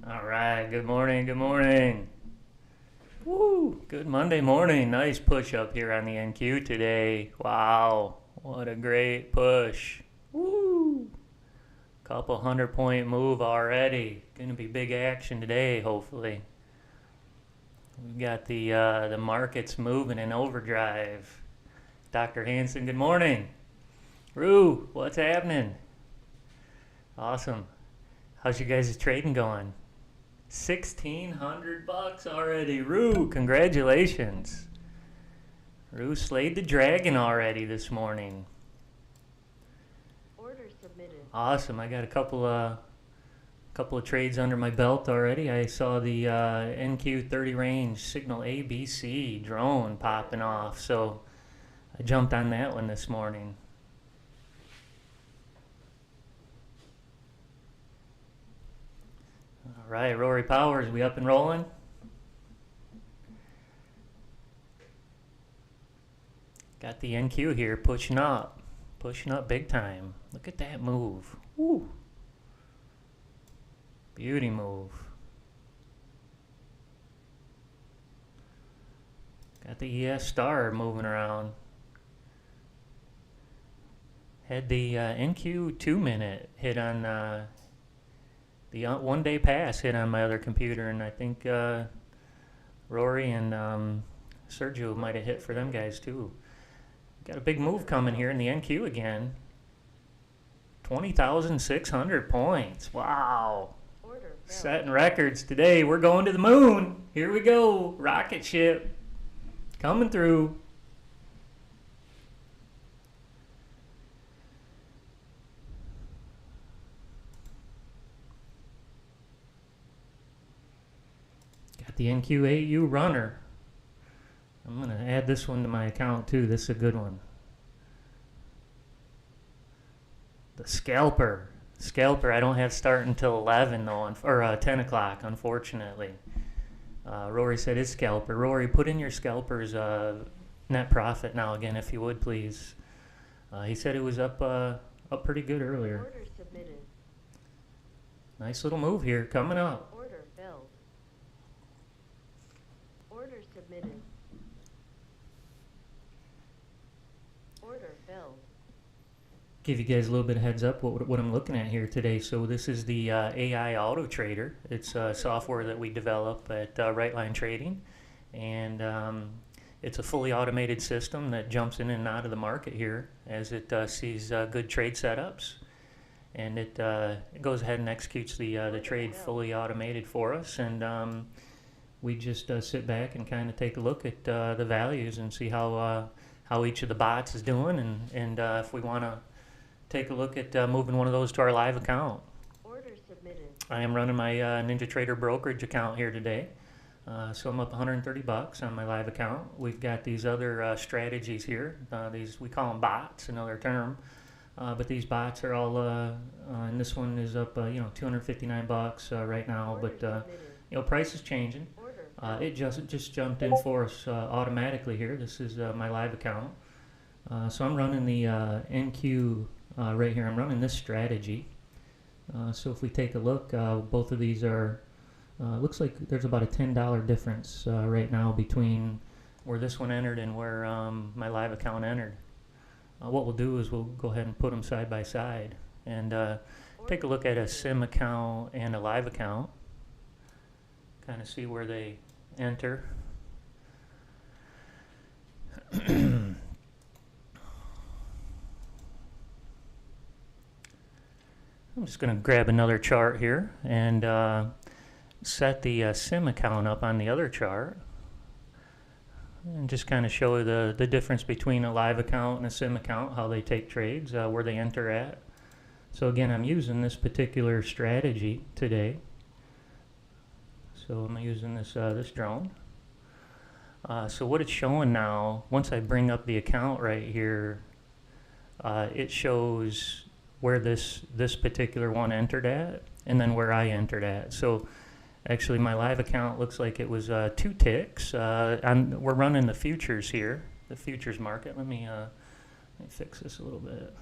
All right, good morning, good morning. Woo, good Monday morning. Nice push up here on the NQ today. Wow, what a great push. Woo, couple 100-point move already. Gonna be big action today, hopefully. We've got the markets moving in overdrive. Dr. Hanson, good morning. Rue, what's happening? Awesome. How's you guys' trading going? $1,600 already. Rue, congratulations. Rue slayed the dragon already this morning. Order submitted. Awesome. I got a couple of trades under my belt already. I saw the NQ30 range signal ABC drone popping off, so I jumped on that one this morning. All right, Rory Powers, we up and rolling? Got the NQ here pushing up big time. Look at that move. Woo. Beauty move. Got the ES star moving around. Had the NQ 2-minute hit on the one-day pass hit on my other computer, and I think Rory and Sergio might have hit for them guys too. Got a big move coming here in the NQ again. 20,600 points. Wow. Setting records today. We're going to the moon. Here we go. Rocket ship coming through. Got the NQ8U runner. I'm going to add this one to my account too. This is a good one. The scalper. Scalper I don't have start until 11 though, or 10 o'clock, unfortunately. Rory said his scalper. Rory, put in your scalper's net profit now again, if you would, please. He said it was up pretty good earlier. Order submitted. Nice little move here coming up. Order filled. Order submitted. Order filled. Give you guys a little bit of heads up what I'm looking at here today. So this is the AI Auto Trader. It's software that we develop at Right Line Trading, and it's a fully automated system that jumps in and out of the market here as it sees good trade setups, and it goes ahead and executes the trade fully automated for us, and we just sit back and kind of take a look at the values and see how each of the bots is doing, and if we want to take a look at moving one of those to our live account. Order submitted. I am running my NinjaTrader brokerage account here today, so I'm up $130 on my live account. We've got these other strategies here. These we call them bots, another term, but these bots are all, and this one is up, $259 right now. But price is changing. It just jumped in for us automatically here. This is my live account. So I'm running the NQ right here. I'm running this strategy. So if we take a look, both of these are, looks like there's about a $10 difference right now between where this one entered and where my live account entered. What we'll do is we'll go ahead and put them side by side and take a look at a sim account and a live account, kind of see where they enter. I'm just going to grab another chart here and set the sim account up on the other chart and just kind of show the difference between a live account and a sim account, how they take trades, where they enter at. So again, I'm using this particular strategy today. So I'm using this drone. So what it's showing now, once I bring up the account right here, it shows where this particular one entered at, and then where I entered at. So actually my live account looks like it was 2 ticks. We're running the futures here, the futures market. Let me fix this a little bit.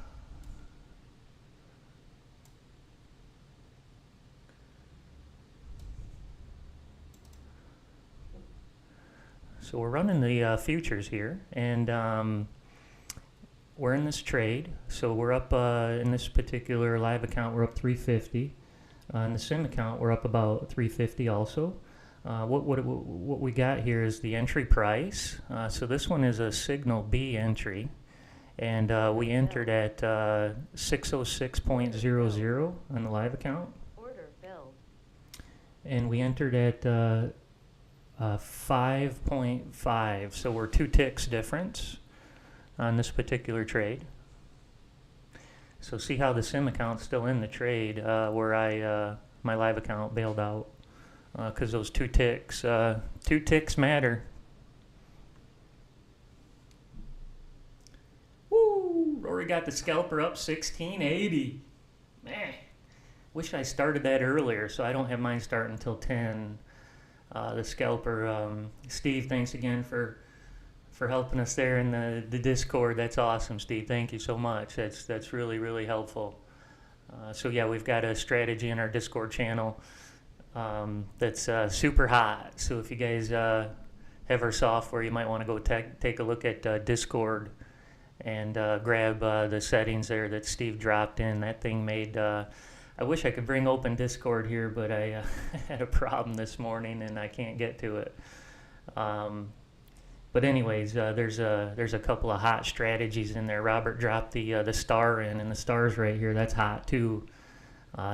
So we're running the futures here, and we're in this trade. So we're up in this particular live account, we're up 350. In the sim account, we're up about 350 also. What we got here is the entry price. So this one is a signal B entry, and we entered at 606.00 on the live account. Order filled. And we entered at 5.5, so we're 2 ticks difference on this particular trade. So see how the sim account's still in the trade, where my live account bailed out, because those 2 ticks matter. Woo! Rory got the scalper up 1680. Man, wish I started that earlier, so I don't have mine starting until 10. The scalper, Steve, thanks again for helping us there in the Discord. That's awesome, Steve. Thank you so much. That's really, really helpful. So yeah, we've got a strategy in our Discord channel that's super hot. So if you guys have our software, you might want to go take a look at Discord and grab the settings there that Steve dropped in. That thing made... I wish I could bring open Discord here, but I had a problem this morning and I can't get to it. But anyways, there's a couple of hot strategies in there. Robert dropped the star in, and the star's right here. That's hot too.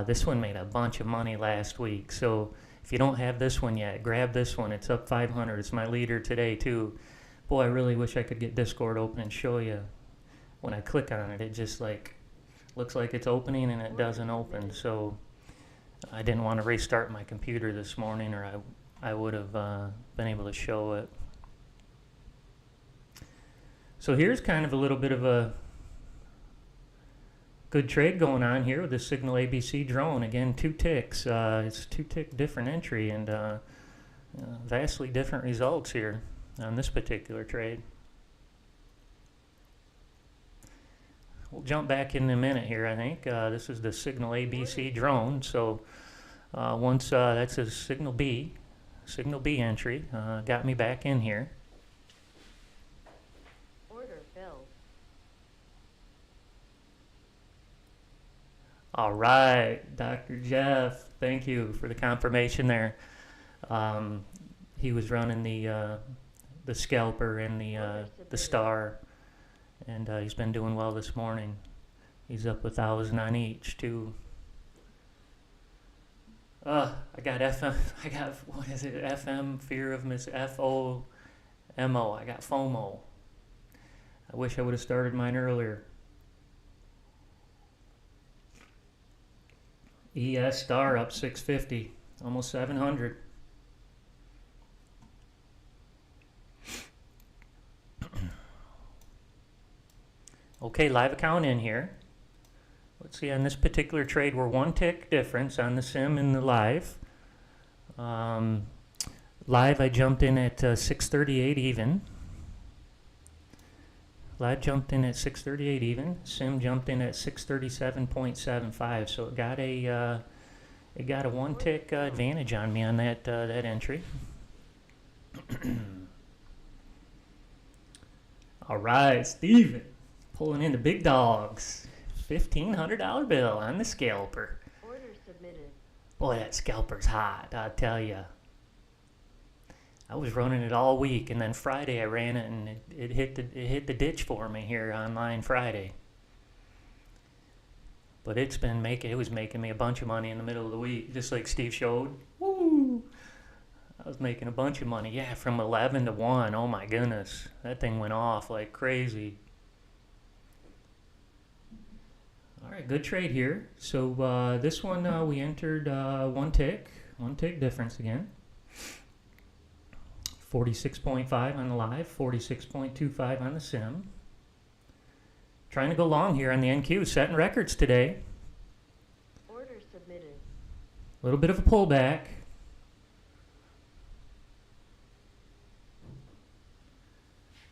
This one made a bunch of money last week. So if you don't have this one yet, grab this one. It's up 500. It's my leader today too. Boy, I really wish I could get Discord open and show you. When I click on it, it just like looks like it's opening and it doesn't open. So I didn't want to restart my computer this morning, or I would have been able to show it. So here's kind of a little bit of a good trade going on here with the Signal ABC drone. Again, 2 ticks. It's 2 tick different entry, and vastly different results here on this particular trade. We'll jump back in a minute here, I think. This is the Signal ABC drone. So once that's a Signal B entry, got me back in here. Order filled. All right, Dr. Jeff, thank you for the confirmation there. He was running the scalper and the star, and he's been doing well this morning. He's up 1,000 on each too. I got FM. I got, what is it? FM, fear of miss FOMO. I got FOMO. I wish I would have started mine earlier. ES star up 650, almost 700. Okay, live account in here. Let's see, on this particular trade, we're 1 tick difference on the sim and the live. Live, I jumped in at 638 even. Live jumped in at 638 even. Sim jumped in at 637.75. So it got a 1 tick advantage on me on that entry. All right, Steven, pulling in the big dogs. $1,500 bill on the scalper. Order submitted. Boy, that scalper's hot, I'll tell you. I was running it all week, and then Friday I ran it, and it hit the ditch for me here online Friday. But it was making me a bunch of money in the middle of the week, just like Steve showed. Woo! I was making a bunch of money. Yeah, from 11 to 1. Oh my goodness, that thing went off like crazy. All right, good trade here. So this one we entered 1 tick difference again. 46.5 on the live, 46.25 on the sim. Trying to go long here on the NQ, setting records today. Order submitted. A little bit of a pullback.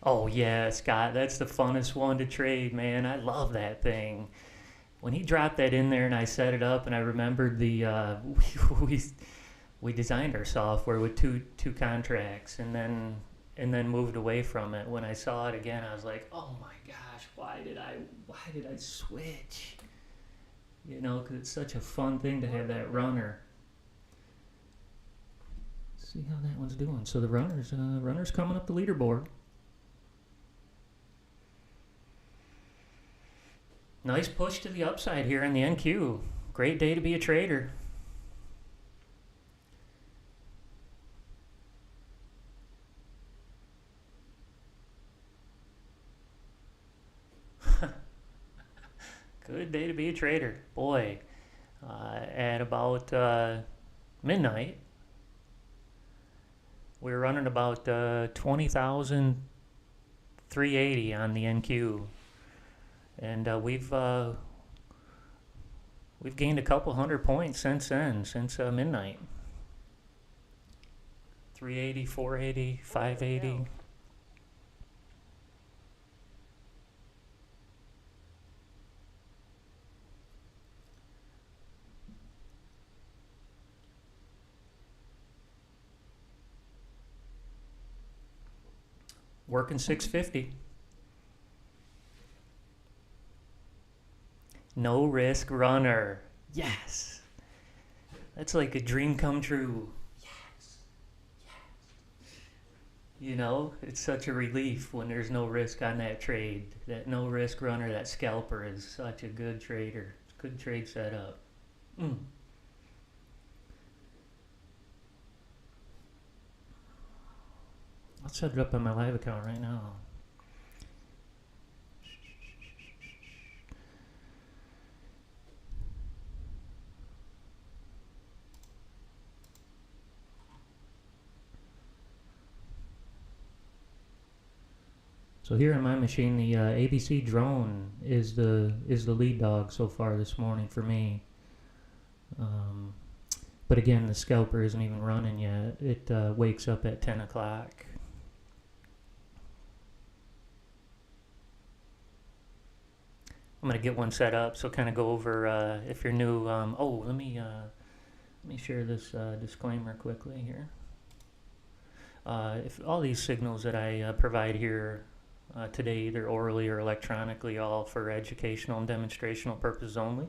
Oh yeah, Scott, that's the funnest one to trade, man. I love that thing. When he dropped that in there and I set it up, and I remembered we designed our software with two contracts, and then and then moved away from it. When I saw it again, I was like, oh my gosh, why did I switch? You know, because it's such a fun thing to have that runner. See how that one's doing. So the runner's coming up the leaderboard. Nice push to the upside here in the NQ. Great day to be a trader. Good day to be a trader. Boy, at about midnight, we were running about 20,380 on the NQ. And we've gained a couple hundred points since then, since midnight. 380, 480, 580. Working 650. No risk runner. Yes. That's like a dream come true. Yes. Yes. You know, it's such a relief when there's no risk on that trade. That no risk runner, that scalper is such a good trader. Good trade setup. I'll set it up on my live account right now. So here on my machine, the ABC drone is the lead dog so far this morning for me. But again, the scalper isn't even running yet. It wakes up at 10 o'clock. I'm gonna get one set up. So kind of go over if you're new. Let me share this disclaimer quickly here. If all these signals that I provide here today, either orally or electronically, all for educational and demonstrational purposes only.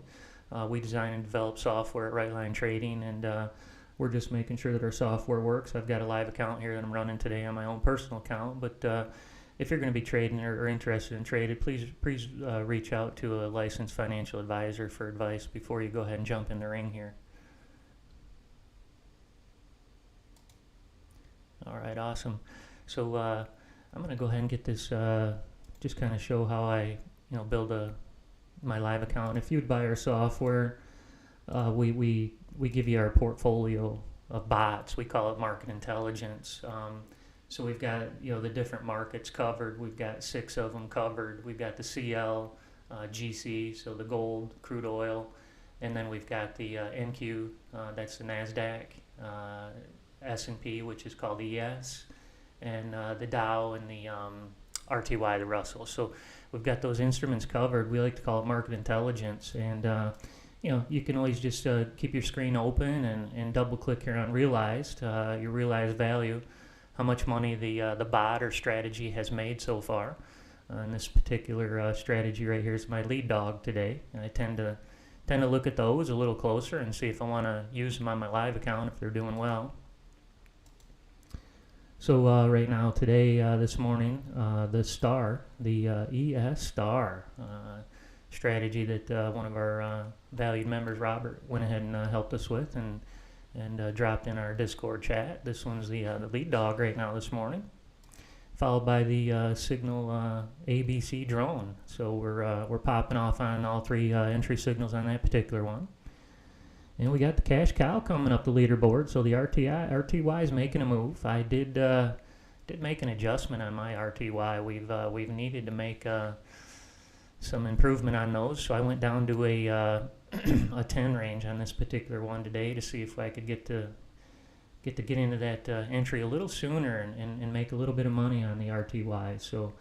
We design and develop software at Right Line Trading, and we're just making sure that our software works. I've got a live account here that I'm running today on my own personal account, but if you're going to be trading or interested in trading, please reach out to a licensed financial advisor for advice before you go ahead and jump in the ring here. All right, awesome. So I'm going to go ahead and get this, just kind of show how I, build my live account. If you'd buy our software, we give you our portfolio of bots. We call it market intelligence. So we've got, the different markets covered. We've got 6 of them covered. We've got the CL, GC, so the gold, crude oil, and then we've got the NQ, that's the NASDAQ, S&P, which is called ES, and the Dow and the RTY, the Russell. So we've got those instruments covered. We like to call it market intelligence. And, you can always just keep your screen open and double click here on realized, your realized value, how much money the bot or strategy has made so far. And this particular strategy right here is my lead dog today. And I tend to look at those a little closer and see if I want to use them on my live account if they're doing well. So right now, today, this morning, the star, the ES star strategy that one of our valued members, Robert, went ahead and helped us with and dropped in our Discord chat. This one's the lead dog right now this morning, followed by the signal ABC drone. So we're popping off on all 3 entry signals on that particular one. And we got the cash cow coming up the leaderboard, so the RTY is making a move. I did make an adjustment on my RTY. We've needed to make some improvement on those, so I went down to a 10 range on this particular one today to see if I could get into that entry a little sooner and make a little bit of money on the RTY. So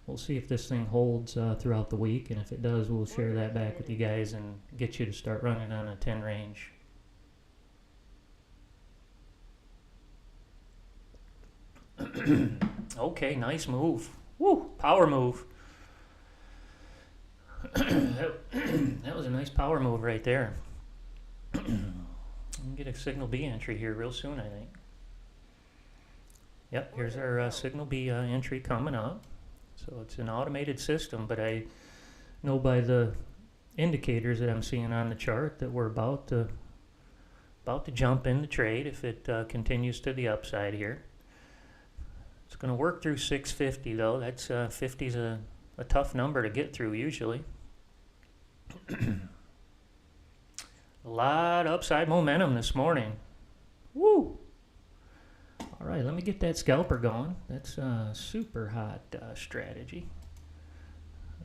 we'll see if this thing holds throughout the week, and if it does, we'll share that back with you guys and get you to start running on a 10 range. Okay, nice move. Woo, power move. That was a nice power move right there. I'll get a signal B entry here real soon, I think. Yep, here's our signal B entry coming up. So it's an automated system, but I know by the indicators that I'm seeing on the chart that we're about to jump in the trade if it continues to the upside here. It's going to work through 650 though. That's 50 is a tough number to get through usually. A lot of upside momentum this morning. Woo! All right, let me get that scalper going. That's a super hot strategy.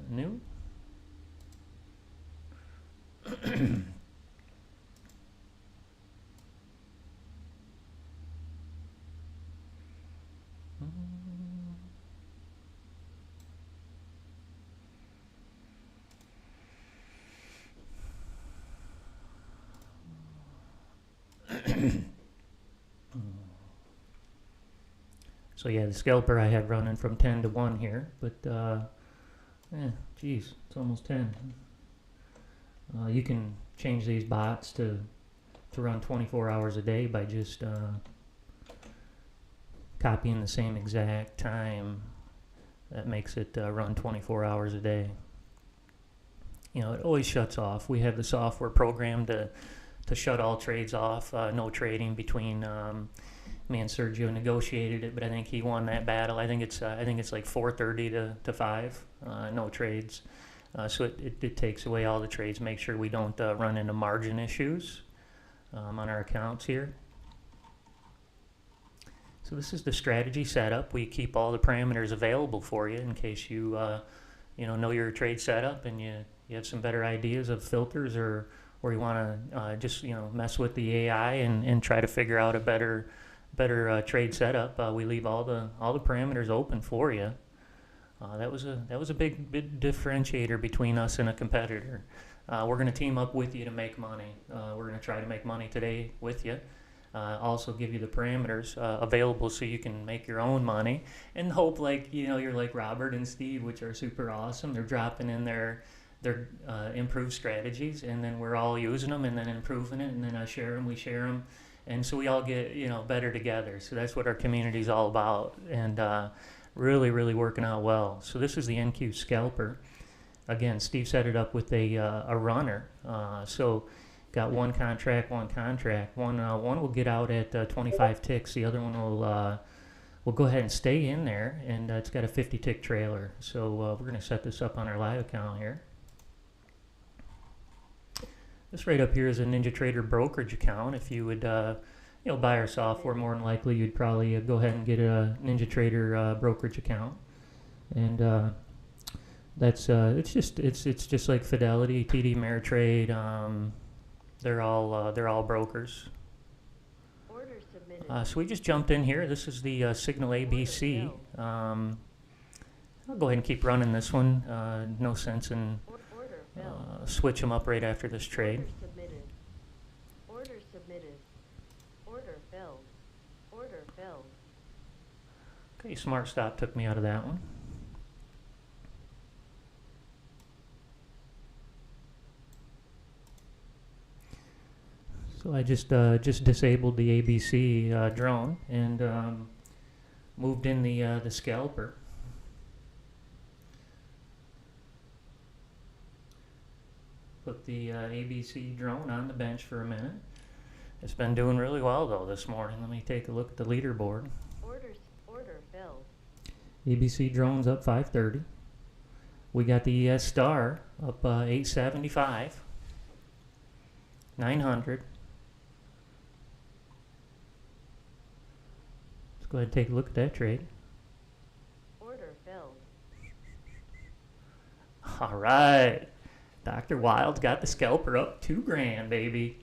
New. So yeah, the scalper I have running from 10 to 1 here, but geez, it's almost 10. You can change these bots to run 24 hours a day by just copying the same exact time. That makes it run 24 hours a day. You know, it always shuts off. We have the software programmed to shut all trades off. No trading between me and Sergio negotiated it, but I think he won that battle. I think it's like 4:30 to 5. No trades. So it takes away all the trades. Make sure we don't run into margin issues on our accounts here. So this is the strategy setup. We keep all the parameters available for you in case you know your trade setup and you have some better ideas of filters or you want to just mess with the AI and try to figure out a better trade setup. We leave all the parameters open for you. That was a big differentiator between us and a competitor. We're going to team up with you to make money. We're going to try to make money today with you. Also give you the parameters available so you can make your own money and hope you're like Robert and Steve, which are super awesome. They're dropping in their improved strategies, and then we're all using them and then improving it, and then I share them, we share them, and so we all get better together. So that's what our community is all about, and really working out well. So this is the NQ scalper. Again, Steve set it up with a runner. So got one contract. One will get out at 25 ticks. The other one will go ahead and stay in there, and it's got a 50 tick trailer. So we're going to set this up on our live account here. This right up here is a NinjaTrader brokerage account. If you would buy our software, more than likely you'd probably go ahead and get a NinjaTrader brokerage account, and that's it's just like Fidelity, TD Ameritrade. They're all brokers. Order submitted. So we just jumped in here. This is the signal ABC. I'll go ahead and keep running this one. No sense in switch them up right after this trade. Order submitted. Order submitted. Order filled. Order filled. Okay, Smart Stop took me out of that one. So I just disabled the ABC drone and moved in the scalper. Put the ABC drone on the bench for a minute. It's been doing really well though this morning. Let me take a look at the leaderboard. Order filled. ABC drone's up 530. We got the ES star up 875. 900. Let's go ahead and take a look at that trade. Order filled. All right. Dr. Wild's got the scalper up $2,000, baby.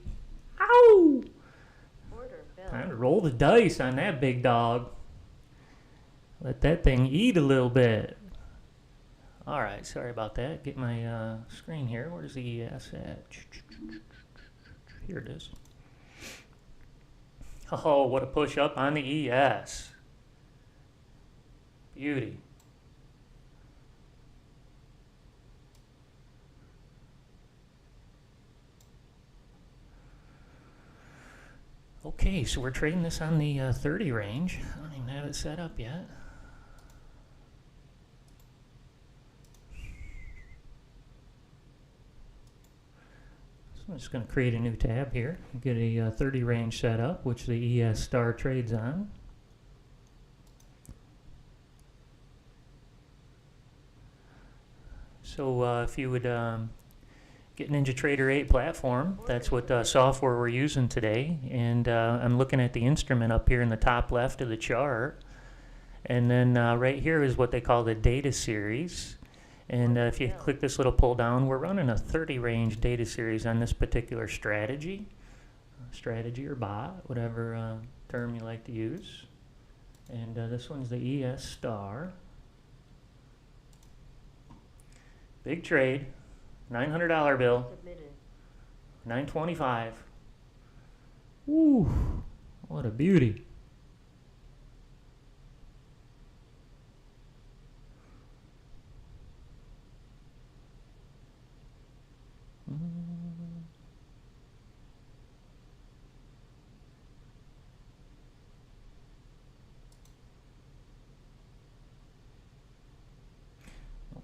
Ow! Order filled. Time to roll the dice on that big dog. Let that thing eat a little bit. All right, sorry about that. Get my screen here. Where's the ES at? Here it is. Oh, what a push up on the ES. Beauty. Okay, so we're trading this on the 30 range. I don't even have it set up yet. So I'm just going to create a new tab here. Get a 30 range set up, which the ES star trades on. So if you would get NinjaTrader 8 platform, that's what software we're using today. And I'm looking at the instrument up here in the top left of the chart. And then right here is what they call the data series. And if you click this little pull down, we're running a 30 range data series on this particular strategy or bot, whatever term you like to use. And this one's the ES star. Big trade, $900 bill, Submitted. $925. Woo, what a beauty.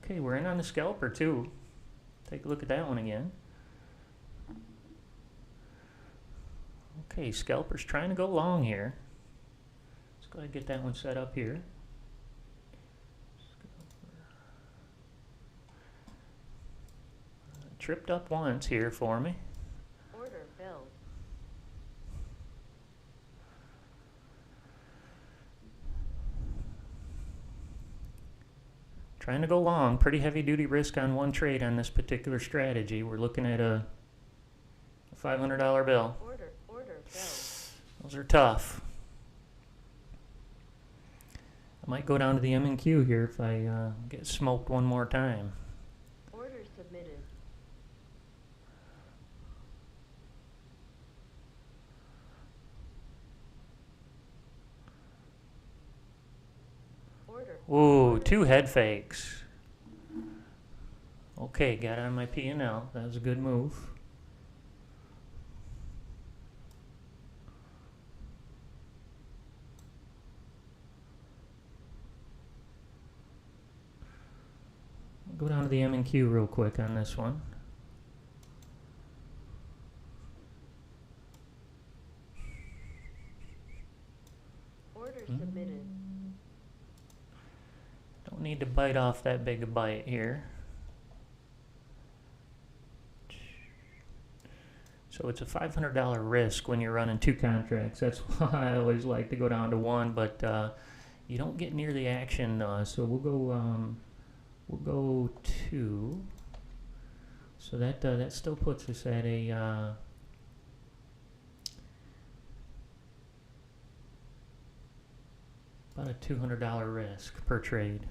Okay, we're in on the scalper too. Take a look at that one again. Okay, scalper's trying to go long here. Let's go ahead and get that one set up here. Tripped up once here for me. Order filled. Trying to go long, pretty heavy duty risk on one trade on this particular strategy. We're looking at a $500 bill. Order filled. Those are tough. I might go down to the M&Q here if I get smoked one more time. Order submitted. Ooh, 2 head fakes. Okay, got on my P&L. That was a good move. Go down to the M&Q real quick on this one. Order submitted. Don't need to bite off that big a bite here. So it's a $500 risk when you're running 2 contracts. That's why I always like to go down to 1, but you don't get near the action. So we'll go 2. So that still puts us at a about a $200 risk per trade.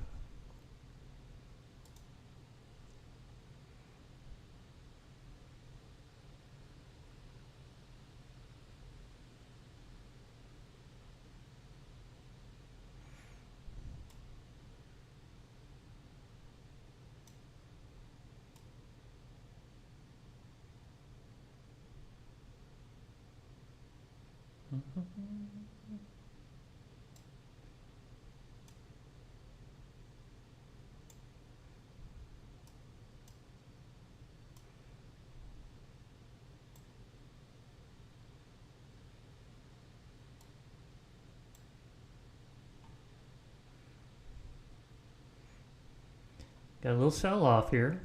Got a little sell-off here.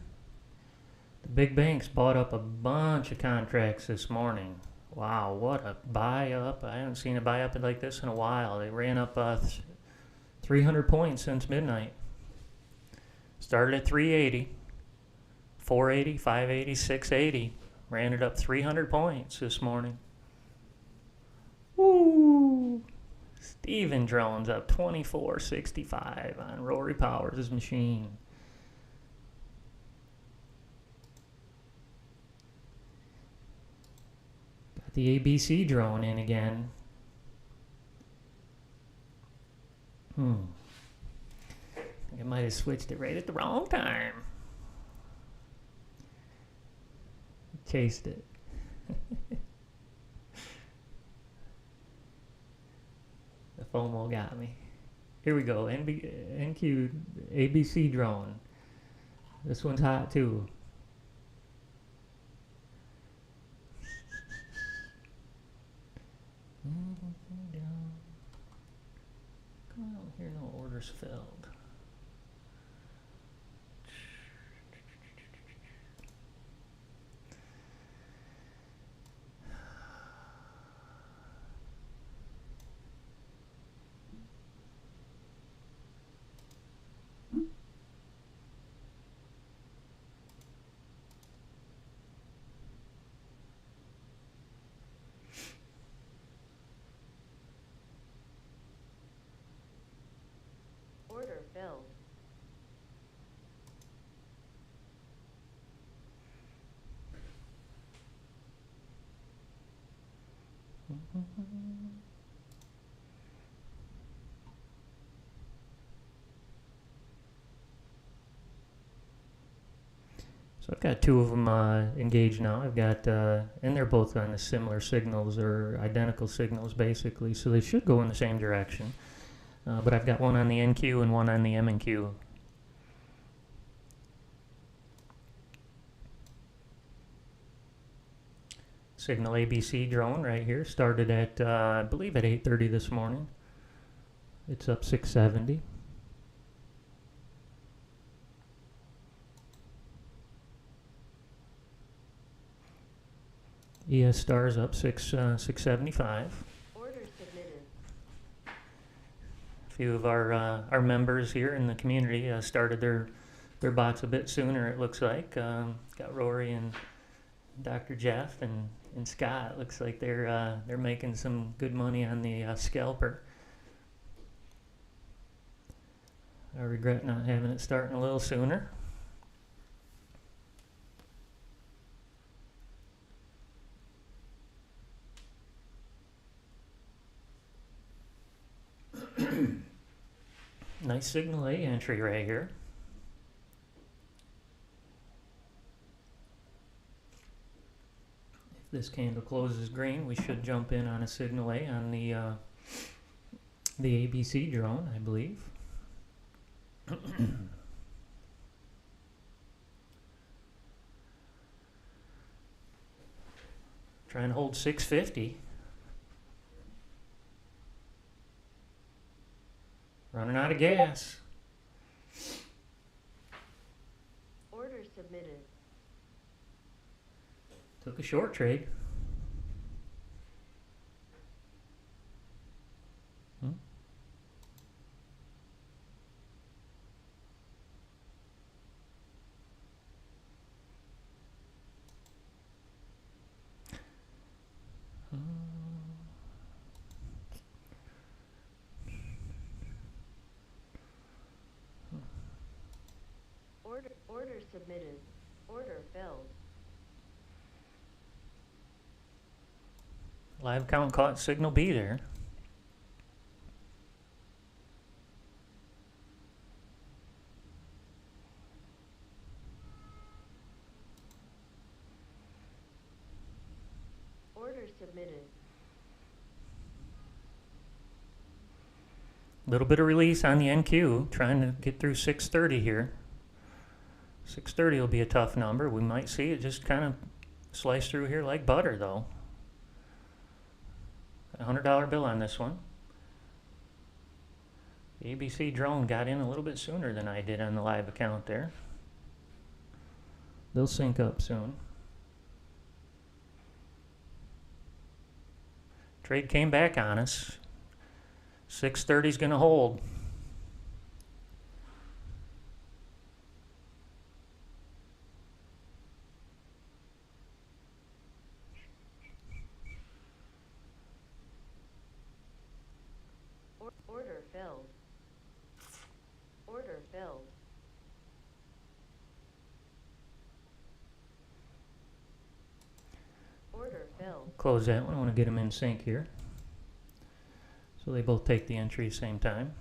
The big banks bought up a bunch of contracts this morning. Wow, what a buy up. I haven't seen a buy up like this in a while. They ran up 300 points since midnight. Started at 380, 480, 580, 680. Ran it up 300 points this morning. Woo! Steven Drones up 24.65 on Rory Powers' machine. Got the ABC drone in again. You might have switched it right at the wrong time. Chased it. The FOMO got me. Here we go. NQ ABC drone. This one's hot too. Come on, here no orders filled. Order filled. So I've got two of them engaged now. I've got, and they're both on the similar signals or identical signals basically, so they should go in the same direction. But I've got one on the NQ and one on the MNQ. Signal ABC drone right here started at, I believe at 8:30 this morning. It's up 670. ES stars up 675. Order submitted. A few of our members here in the community started their bots a bit sooner. It looks like got Rory and Dr. Jeff and Scott. Looks like they're making some good money on the scalper. I regret not having it starting a little sooner. Nice signal A entry right here. If this candle closes green, we should jump in on a signal A on the ABC drone, I believe. Trying to hold 650. Running out of gas. Order submitted. Took a short trade. Order submitted. Order filled. Live count caught signal B there. Order submitted. A little bit of release on the NQ, trying to get through 630 here. 630 will be a tough number. We might see it just kind of slice through here like butter, though. $100 bill on this one. The ABC drone got in a little bit sooner than I did on the live account there. They'll sync up soon. Trade came back on us. 630 is going to hold. Order filled. Order filled. Order filled. Close that one. I want to get them in sync here. So they both take the entry same time.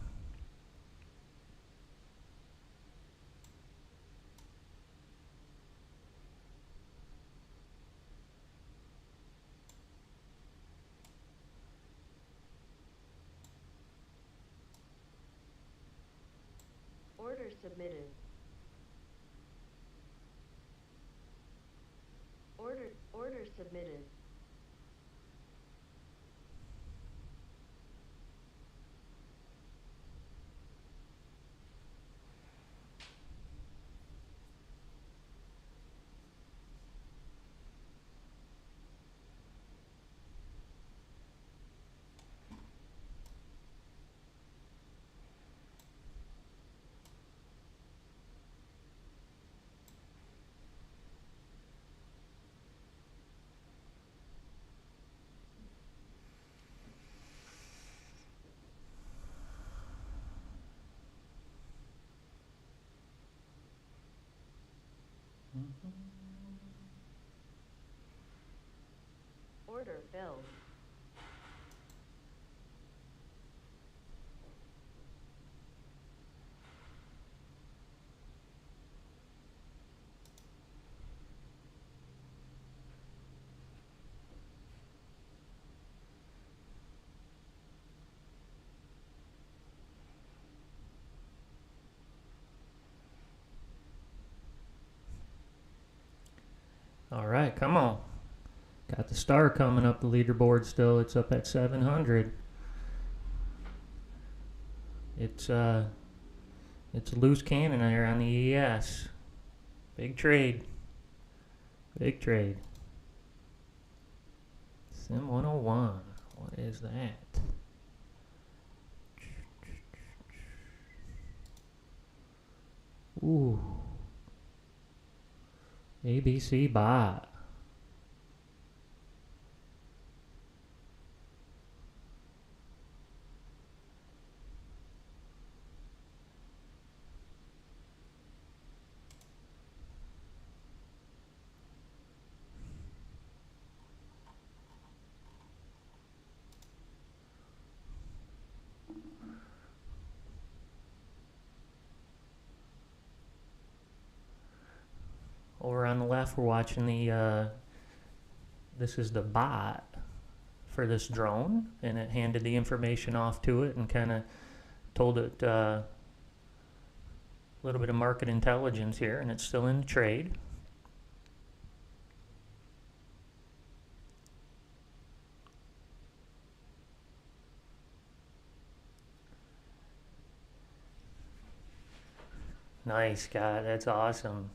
submitted. Order submitted. Order filled. All right, come on. Got the star coming up the leaderboard still. It's up at 700. It's a loose cannon there on the ES. Big trade. Big trade. Sim 101. What is that? Ooh. ABC bot. Over on the left, we're watching the, this is the bot for this drone, and it handed the information off to it and kind of told it a little bit of market intelligence here, and it's still in trade. Nice, God, that's awesome.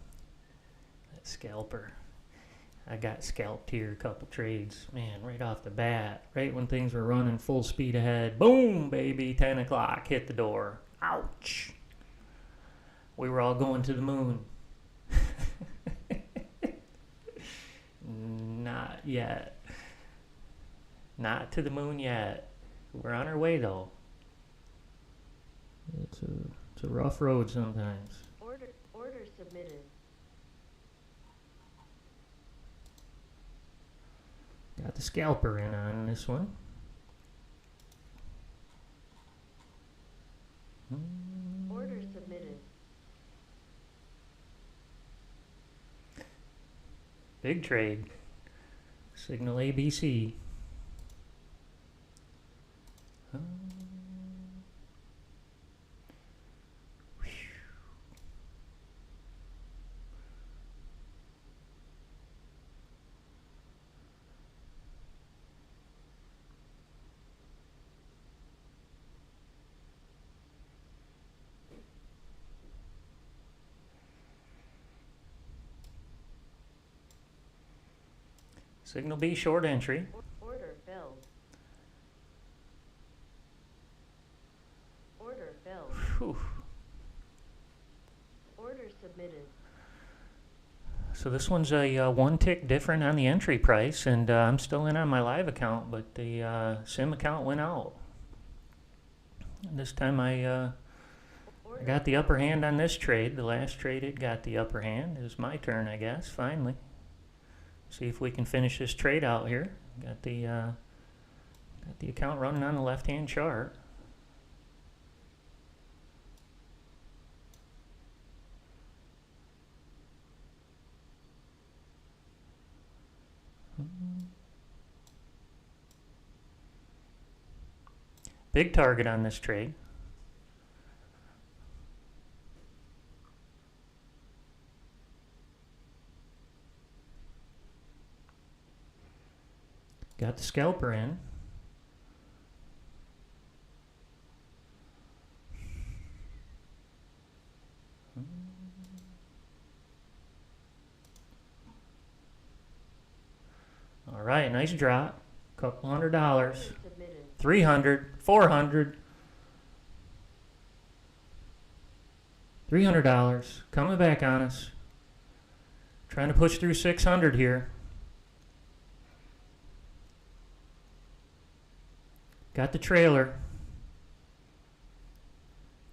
Scalper. I got scalped here a couple trades. Man, right off the bat, right when things were running full speed ahead. Boom, baby, 10 o'clock, hit the door. Ouch. We were all going to the moon. Not yet. Not to the moon yet. We're on our way, though. It's a rough road sometimes. Order submitted. Got the scalper in on this one. Order submitted. Big trade. Signal ABC. Signal B short entry. Order filled. Order filled. Whew. Order submitted. So this one's a one tick different on the entry price, and I'm still in on my live account, but the sim account went out. And this time I got the upper hand on this trade. The last trade it got the upper hand. It was my turn, I guess, finally. See if we can finish this trade out here. Got the account running on the left-hand chart. Big target on this trade. Got the scalper in. All right, nice drop. Couple $100. Order submitted. 300, 400, $300 coming back on us. Trying to push through 600 here. Got the trailer.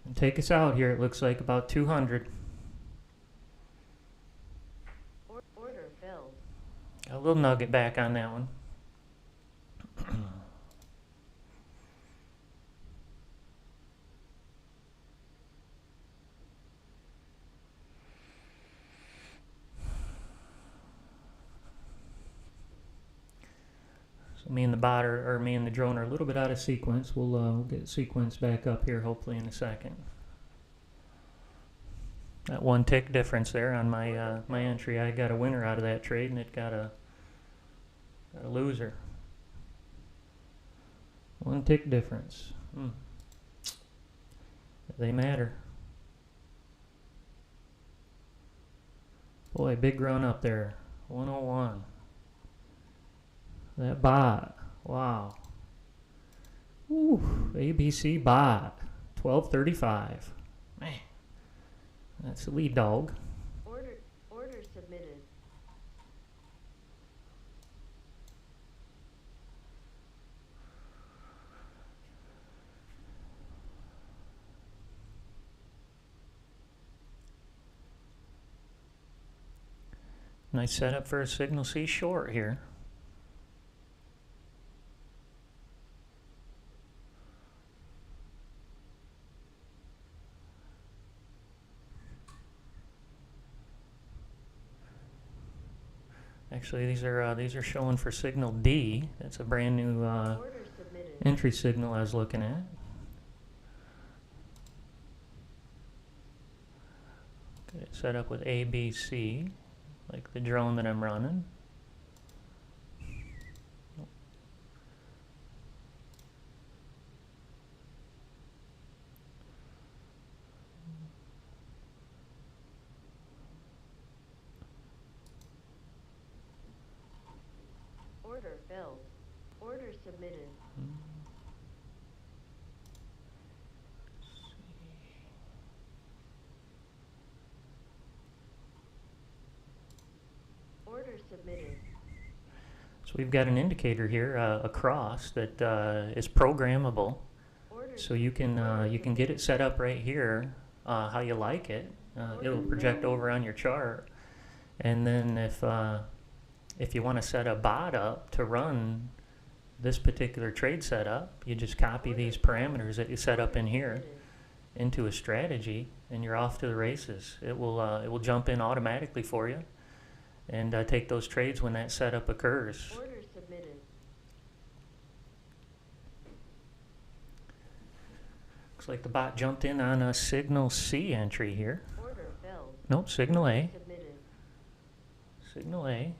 And take us out here. It looks like about 200. Order filled. Got a little nugget back on that one. So me and the bot or me and the drone are a little bit out of sequence. We'll get sequence back up here hopefully in a second. That one tick difference there on my my entry. I got a winner out of that trade, and it got a loser. One tick difference. They matter. Boy, big run up there. 101. That bot. Wow. Ooh, ABC bot. 1235. Man. That's the lead dog. Order submitted. Nice setup for a signal C short here. Actually, these are showing for signal D. That's a brand new Order submitted. entry signal I was looking at. Get it set up with ABC, like the drone that I'm running. Order filled. Order submitted. Order submitted. So we've got an indicator here across that is programmable. Order So you can get it set up right here how you like it. It'll project over on your chart, and then if you want to set a bot up to run this particular trade setup, you just copy these parameters that you set up in here into a strategy, and you're off to the races. It will jump in automatically for you and take those trades when that setup occurs. Order submitted. Looks like the bot jumped in on a signal C entry here. Order filled. Nope, signal A. Submitted. Signal A.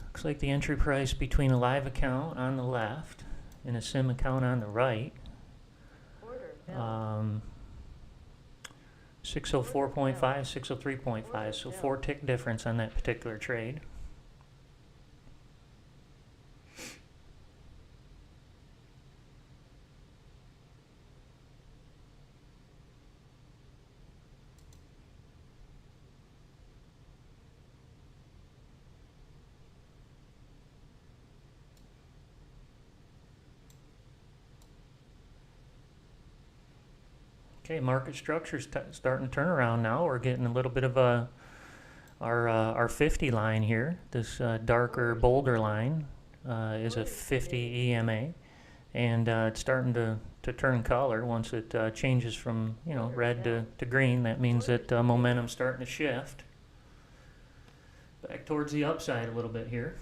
Looks like the entry price between a live account on the left and a sim account on the right. Order filled. 604.5, 603.5, so 4 tick difference on that particular trade. Okay, market structure's starting to turn around now. We're getting a little bit of our 50 line here. This darker, bolder line is a 50 EMA, and it's starting to turn color. Once it changes from red to green, that means that momentum's starting to shift back towards the upside a little bit here.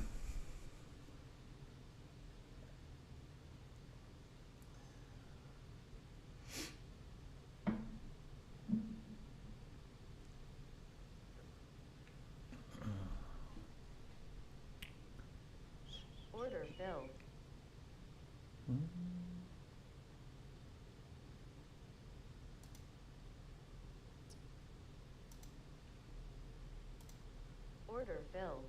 Order filled.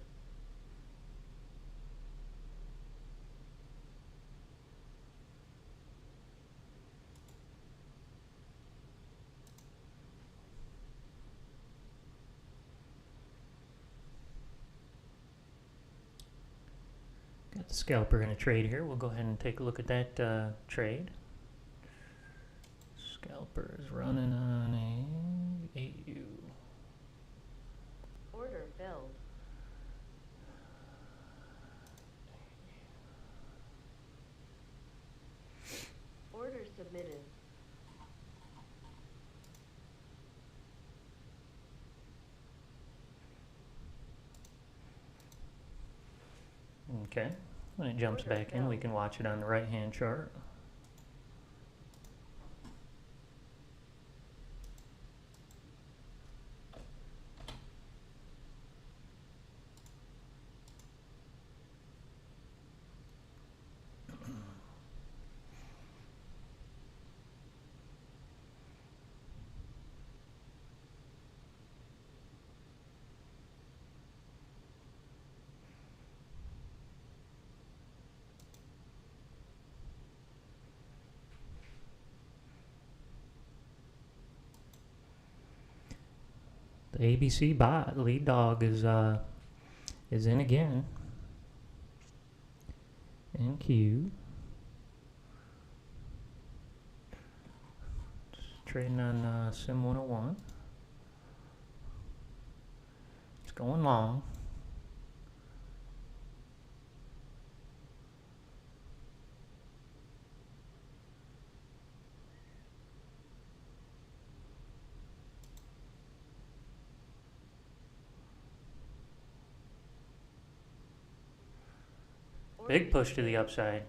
Got the scalper in a trade here. We'll go ahead and take a look at that trade. Scalper is running on a 8U. Order filled. Order submitted. Okay, when it jumps Order back in, we can watch it on the right-hand chart. The ABC bot lead dog is in again. NQ. Trading on Sim 101. It's going long. Big push to the upside.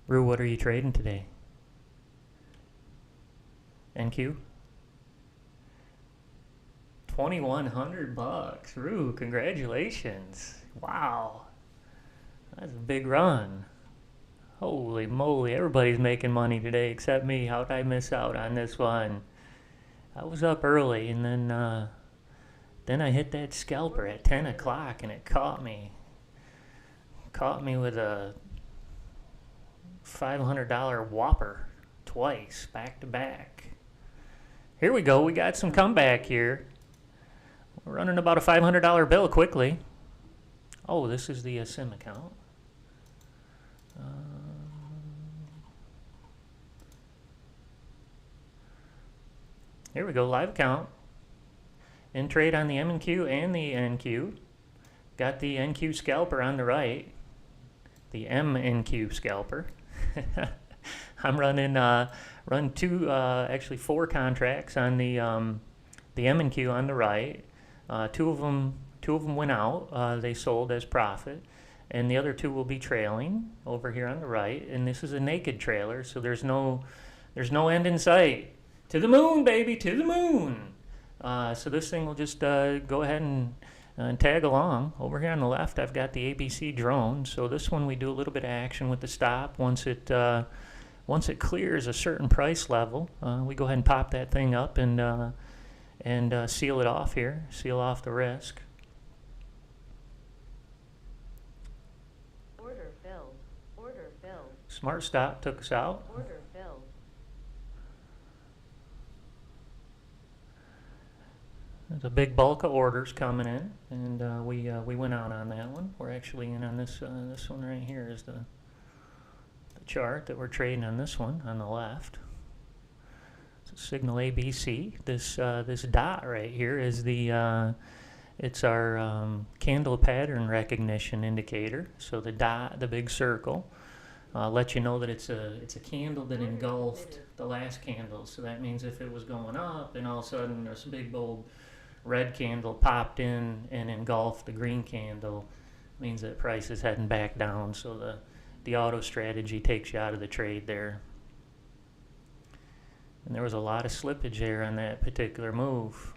Rue, what are you trading today? NQ? $2,100. Rue, congratulations. Wow. That's a big run. Holy moly, everybody's making money today except me. How'd I miss out on this one? I was up early and then I hit that scalper at 10 o'clock and it caught me. Caught me with a $500 whopper twice, back to back. Here we go, we got some comeback here. We're running about a $500 bill quickly. Oh, this is the Sim account. Here we go, live account. In trade on the M&Q and the NQ. Got the NQ scalper on the right. The M&Q scalper. I'm running actually 4 contracts on the M&Q on the right. Two of them went out. They sold as profit, and the other 2 will be trailing over here on the right. And this is a naked trailer, so there's no end in sight. To the moon, baby, to the moon. So this thing will just go ahead and tag along. Over here on the left, I've got the ABC drone. So this one we do a little bit of action with the stop. Once it clears a certain price level, we go ahead and pop that thing up and seal it off here. Seal off the risk. Order filled. Order filled. Smart stop took us out. Order filled. There's a big bulk of orders coming in, and we went out on that one. We're actually in on this one right here is the chart that we're trading on. This one on the left. It's a signal ABC. This dot right here is it's our candle pattern recognition indicator. So the dot, the big circle, lets you know that it's a candle that engulfed the last candle. So that means if it was going up and all of a sudden there's a big bold red candle popped in and engulfed the green candle, means that price is heading back down. So the auto strategy takes you out of the trade there. And there was a lot of slippage there on that particular move.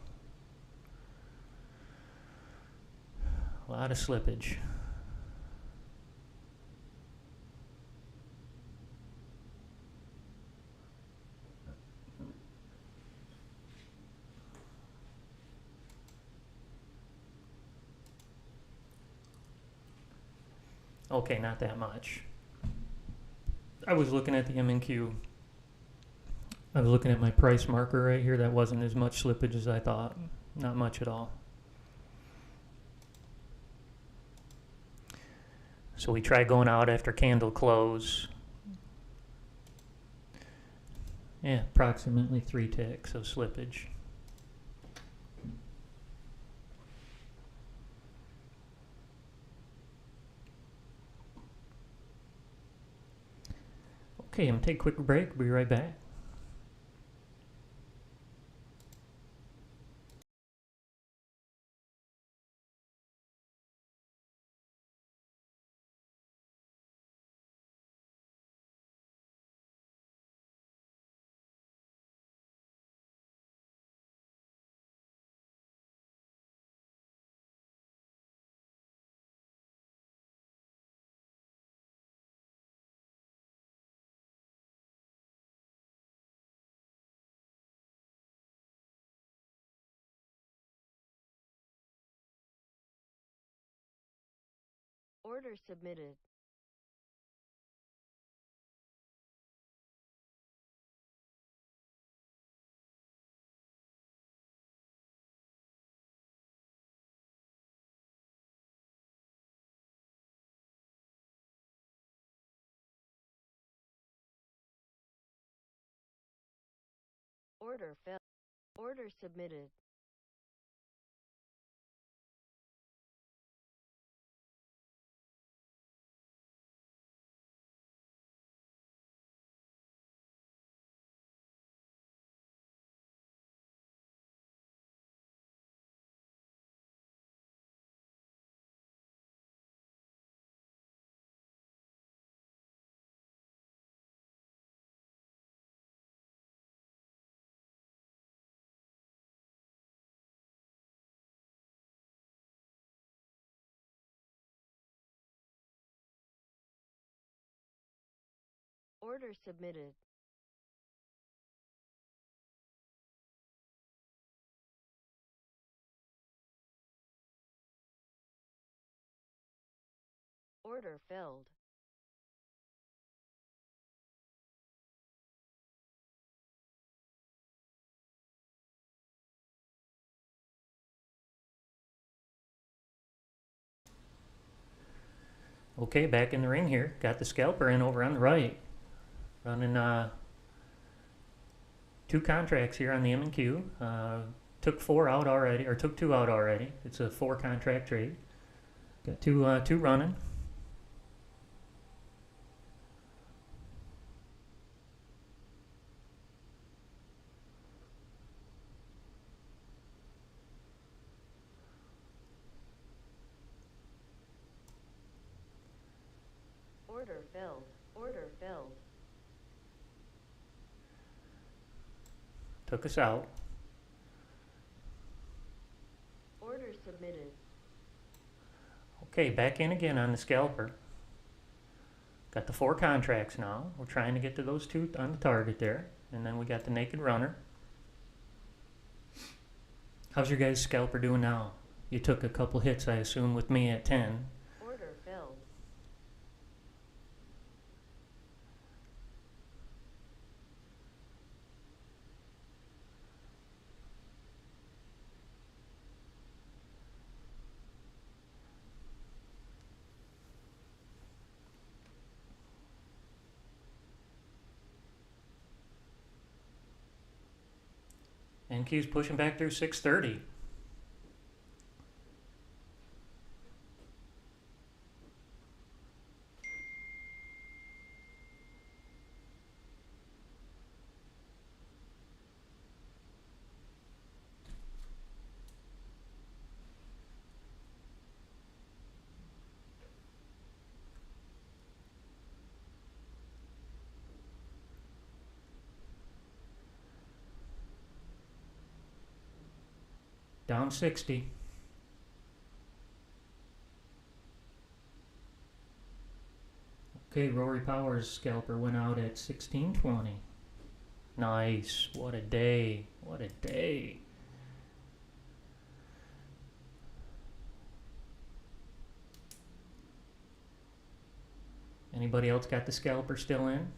A lot of slippage. Okay, not that much. I was looking at the M&Q. I was looking at my price marker right here. That wasn't as much slippage as I thought. Not much at all. So we tried going out after candle close. Yeah, approximately 3 ticks of slippage. Okay, I'm gonna take a quick break. Be right back. Order submitted. Order filled. Order submitted. Order submitted. Order filled. Okay, back in the ring here. Got the scalper in over on the right. Running 2 contracts here on the M&Q. Took 4 out already, or took 2 out already. It's a 4 contract trade. Got two running. Order filled. Order filled. Took us out. Order submitted. Okay, back in again on the scalper. Got the 4 contracts now. We're trying to get to those 2 on the target there. And then we got the naked runner. How's your guys' scalper doing now? You took a couple hits, I assume, with me at 10. Order filled. NQ's pushing back through 630. Down 60. Okay, Rory Powers scalper went out at 16.20. Nice. What a day. What a day. Anybody else got the scalper still in?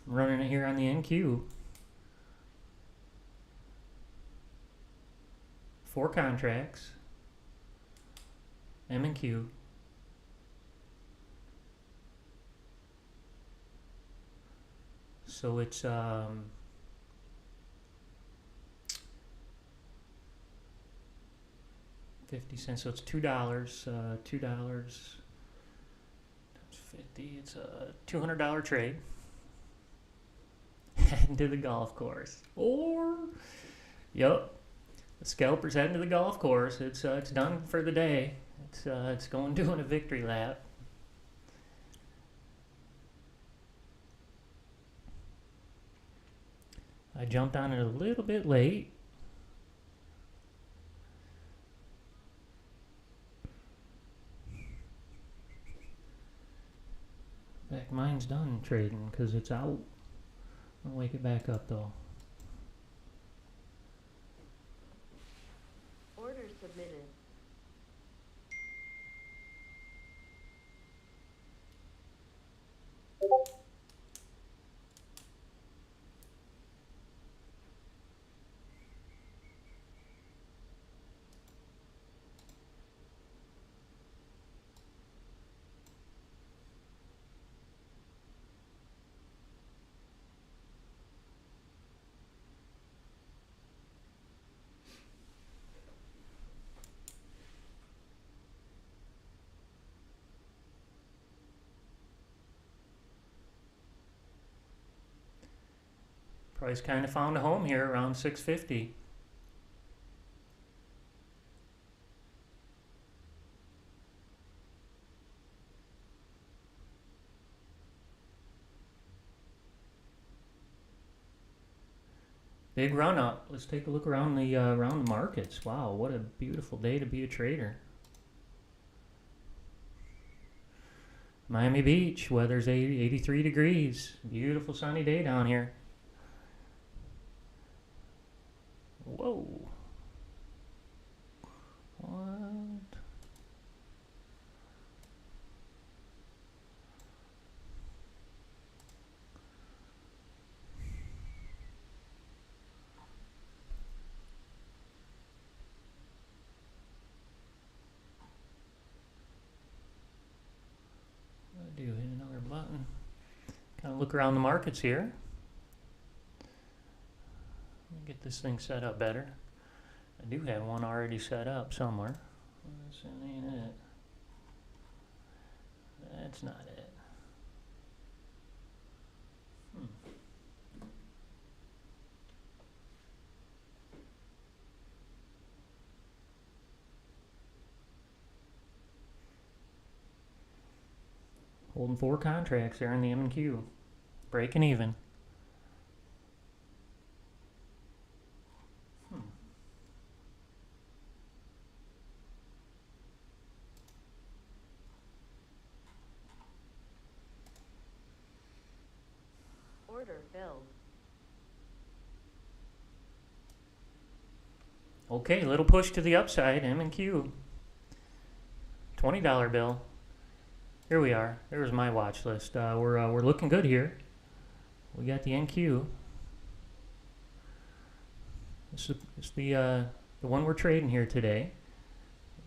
I'm running it here on the NQ. 4 contracts. M and Q. So it's 50 cents. So it's $2. $2 times 50. It's a $200 trade. Heading to the golf course. Or, yep, the scalper's heading to the golf course. It's done for the day. It's going doing a victory lap. I jumped on it a little bit late. In fact, mine's done trading because it's out. I'll wake it back up though. Order submitted. Price kind of found a home here around 650. Big run up. Let's take a look around the markets. Wow, what a beautiful day to be a trader. Miami Beach, weather's 83 degrees. Beautiful sunny day down here. Whoa. What? I do hit another button. Kind of look around the markets here. Get this thing set up better. I do have one already set up somewhere. This ain't it. That's not it. Holding 4 contracts there in the M&Q. Breaking even. Order filled. Okay, little push to the upside, M&Q. $20 bill. Here we are. There's my watch list. We're looking good here. We got the NQ. This is the one we're trading here today.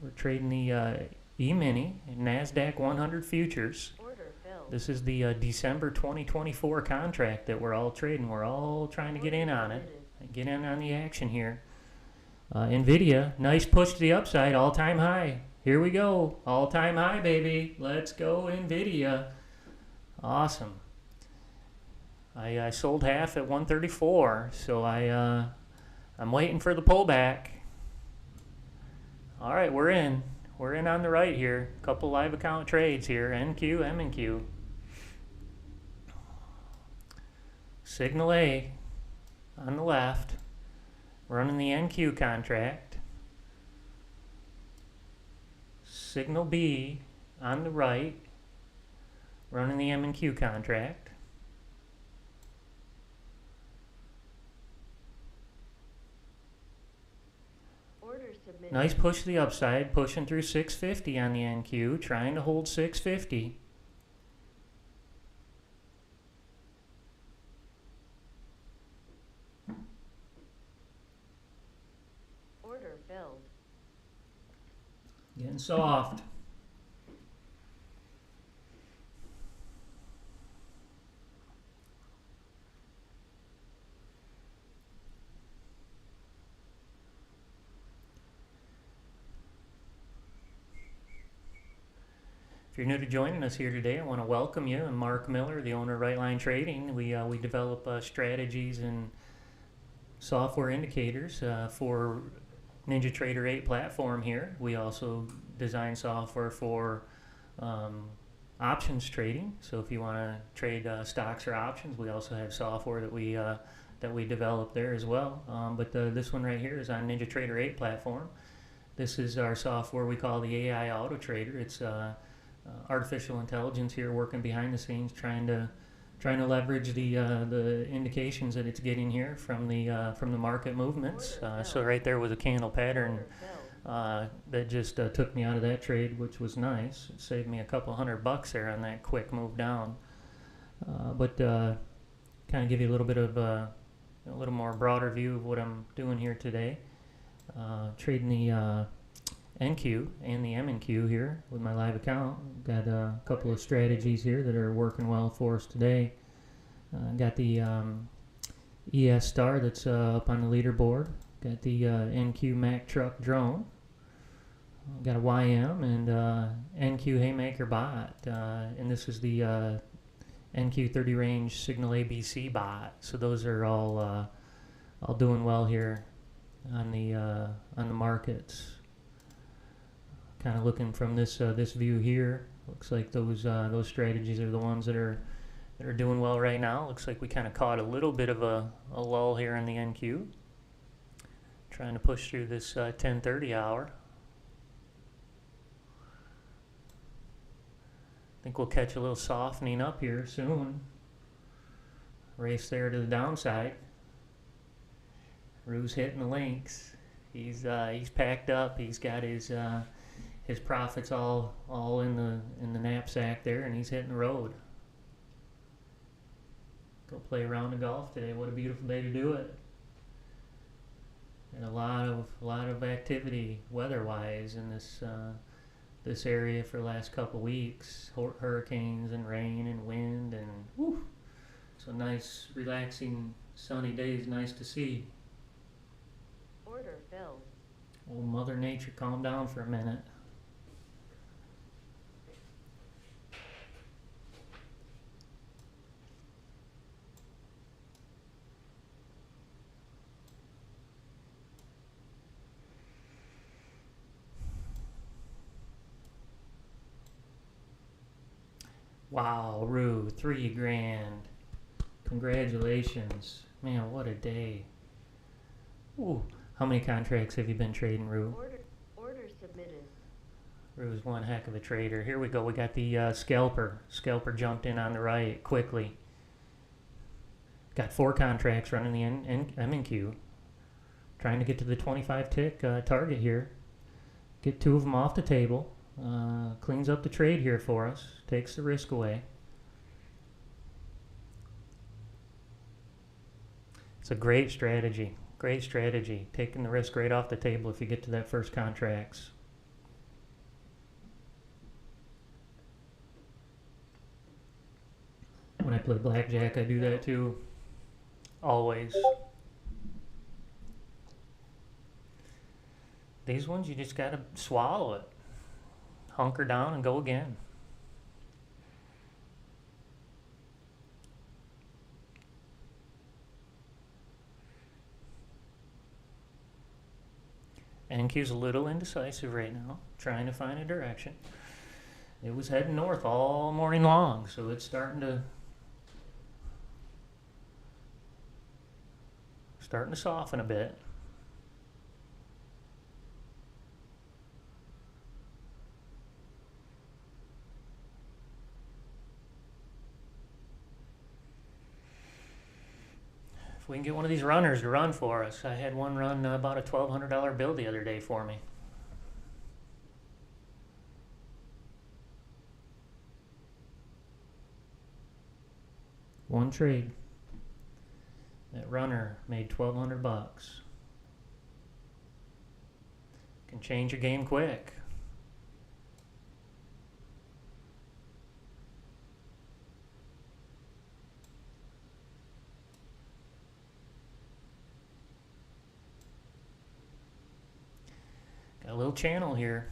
We're trading the E-mini NASDAQ 100 futures. Order filled. This is the December 2024 contract that we're all trading. We're all trying to get in on it. Get in on the action here. NVIDIA, nice push to the upside, all-time high. Here we go, all-time high, baby. Let's go, NVIDIA. Awesome. I sold half at 134, so I'm waiting for the pullback. All right, we're in. We're in on the right here. Couple live account trades here, NQ, M&Q. Signal A. on the left, running the NQ contract. Signal B on the right, running the M and Q contract. Order submitted. Nice push to the upside, pushing through 650 on the NQ, trying to hold 650. Order filled. Getting soft. If you're new to joining us here today, I want to welcome you. I'm Mark Miller, the owner of Right Line Trading. We develop strategies and software indicators for NinjaTrader 8 platform here. We also design software for options trading. So if you want to trade stocks or options, we also have software that we develop there as well. But this one right here is on NinjaTrader 8 platform. This is our software we call the AI Auto Trader. It's artificial intelligence here working behind the scenes, trying to leverage the indications that it's getting here from the market movements. So right there was a candle pattern that just took me out of that trade, which was nice. It saved me a couple $100 there on that quick move down. But kind of give you a little bit of a little more broader view of what I'm doing here today. Trading the NQ and the MNQ here with my live account. Got a couple of strategies here that are working well for us today. Got the ES Star that's up on the leaderboard. Got the NQ Mac Truck Drone. Got a YM and NQ Haymaker Bot. And this is the NQ 30 range Signal ABC bot. So those are all doing well here on the markets. Kind of looking from this view here, looks like those strategies are the ones that are doing well right now. Looks like we kind of caught a little bit of a lull here in the NQ. Trying to push through this 10:30 hour. I think we'll catch a little softening up here soon. Race there to the downside. Rue's hitting the links. He's packed up. He's got his profits all in the knapsack there, and he's hitting the road. Go play a round of golf today. What a beautiful day to do it. And a lot of activity weather-wise in this area for the last couple weeks. Hurricanes and rain and wind and whew. So nice, relaxing, sunny days. Nice to see. Order filled. Old Mother Nature, calm down for a minute. Wow, Rue, $3 grand. Congratulations. Man, what a day. Ooh, how many contracts have you been trading, Rue? Order submitted. Rue's one heck of a trader. Here we go. We got the scalper. Scalper jumped in on the right quickly. Got 4 contracts running the M&Q. Trying to get to the 25 tick target here. Get 2 of them off the table. Cleans up the trade here for us. Takes the risk away. It's a great strategy. Great strategy. Taking the risk right off the table if you get to that first contracts. When I play blackjack, I do that too. Always. These ones, you just gotta swallow it. Hunker down and go again. NQ's a little indecisive right now, trying to find a direction. It was heading north all morning long, so it's starting to Starting to soften a bit. If we can get one of these runners to run for us. I had one run about a $1,200 bill the other day for me. One trade. That runner made 1,200 bucks. Can change your game quick. Got a little channel here.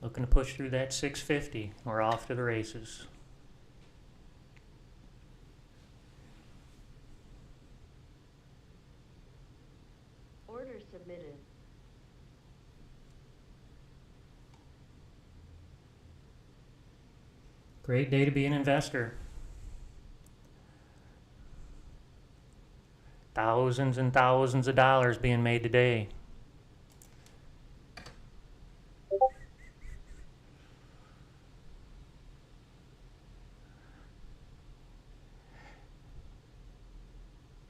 Looking to push through that 650. We're off to the races. Order submitted. Great day to be an investor. Thousands and thousands of dollars being made today.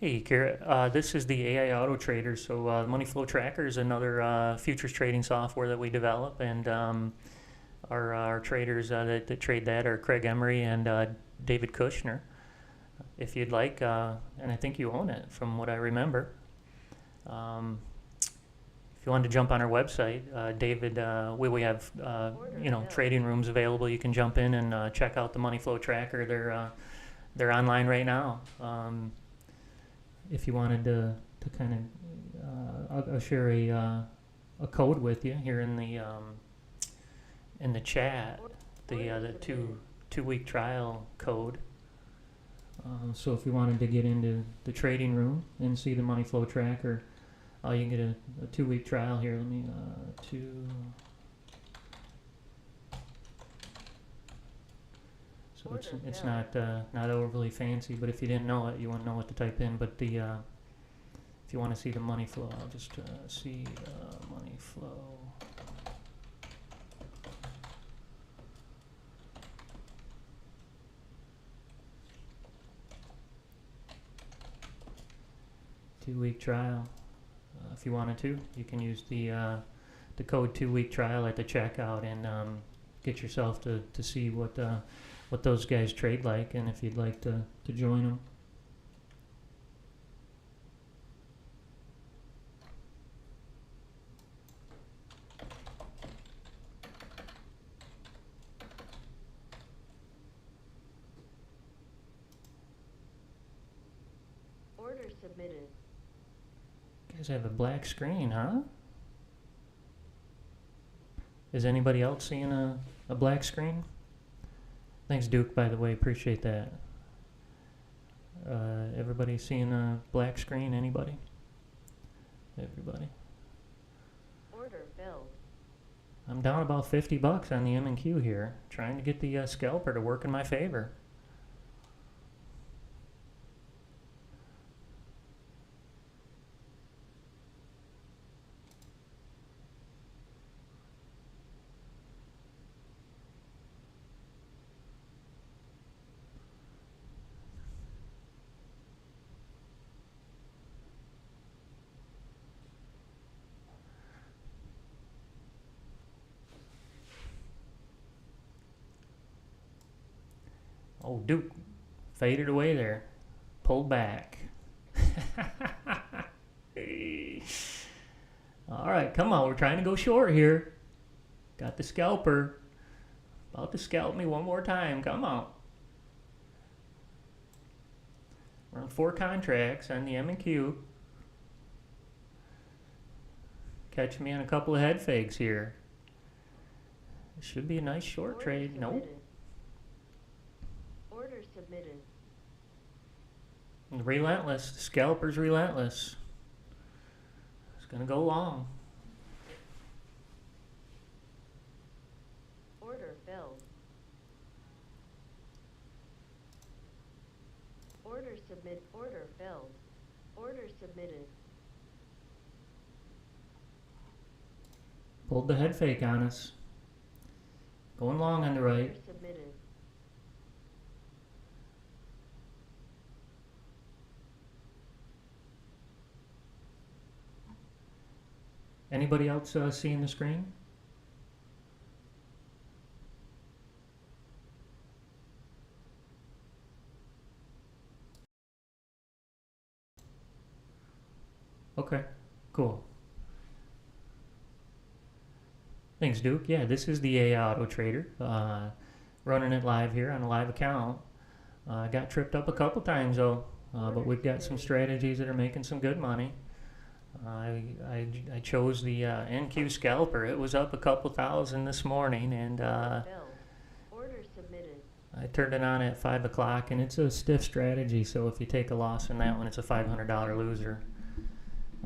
Hey, Kara, this is the AI Auto Trader. So Money Flow Tracker is another futures trading software that we develop, and our traders that trade that are Craig Emery and David Kushner. If you'd like, and I think you own it from what I remember. If you wanted to jump on our website, David, we have trading rooms available. You can jump in and check out the Money Flow Tracker. They're online right now. If you wanted to kind of, I'll share a code with you here in the chat. The two-week trial code. So if you wanted to get into the trading room and see the Money Flow Tracker, you can get a 2-week trial here. Let me So it's not overly fancy, but if you didn't know it, you wouldn't know what to type in. But if you want to see the money flow, I'll just see money flow. Two-week trial. If you wanted to, you can use the code 2-week trial at the checkout and get yourself to see what those guys trade like, and if you'd like to join them. Order submitted. You guys have a black screen, huh? Is anybody else seeing a black screen? Thanks, Duke, by the way. Appreciate that. Everybody seeing a black screen? Anybody? Everybody. Order filled. I'm down about 50 bucks on the M&Q here, trying to get the scalper to work in my favor. Oh, Duke faded away there. Pulled back. All right, come on. We're trying to go short here. Got the scalper. About to scalp me one more time. Come on. We're on 4 contracts on the M&Q. Catch me on a couple of head fakes here. It should be a nice short Order trade. submitted. Nope. Order submitted. Relentless. The scalper's relentless. It's going to go long. submit. Order filled. Order submitted. Pulled the head fake on us. Going long on the right. Order submitted. Anybody else seeing the screen? Okay, cool. Thanks, Duke. Yeah, this is the AI Auto Trader. Running it live here on a live account. Got tripped up a couple times though, but we've got some strategies that are making some good money. I chose the NQ scalper. It was up a couple thousand this morning, and Order submitted. I turned it on at 5 o'clock, and it's a stiff strategy. So if you take a loss in that one, it's a $500 loser.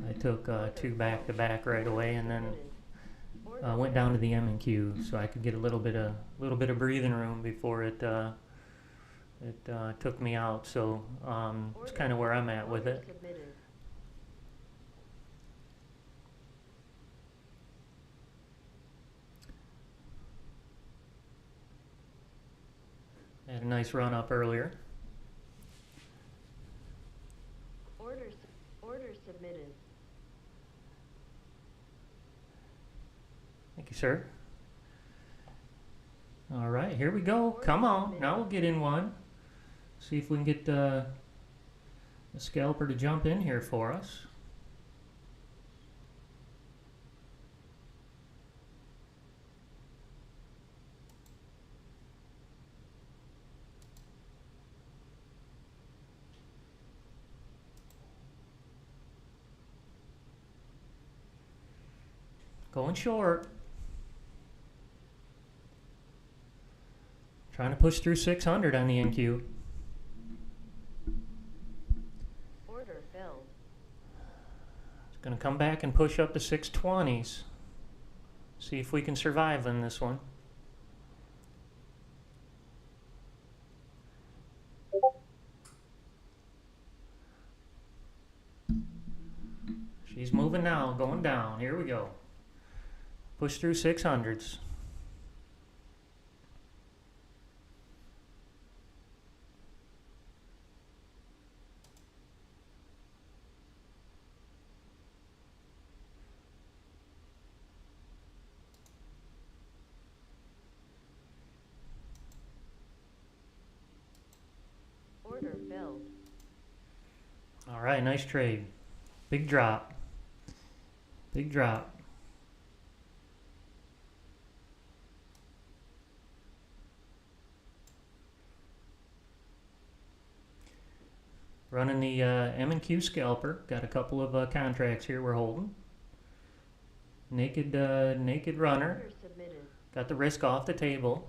I took two back to back right away, and then went down to the M and Q so I could get a little bit of breathing room before it took me out. So it's kind of where I'm at with it. Had a nice run up earlier. Order submitted. Thank you, sir. All right, here we go. Come on. Now we'll get in one. See if we can get the scalper to jump in here for us. Going short. Trying to push through 600 on the NQ. Order filled. It's going to come back and push up to 620s. See if we can survive in this one. She's moving now, going down. Here we go. Push through 600s. Order filled. All right, nice trade. Big drop. Big drop. Running the M&Q scalper. Got a couple of contracts here we're holding. Naked runner. Order submitted. Got the risk off the table.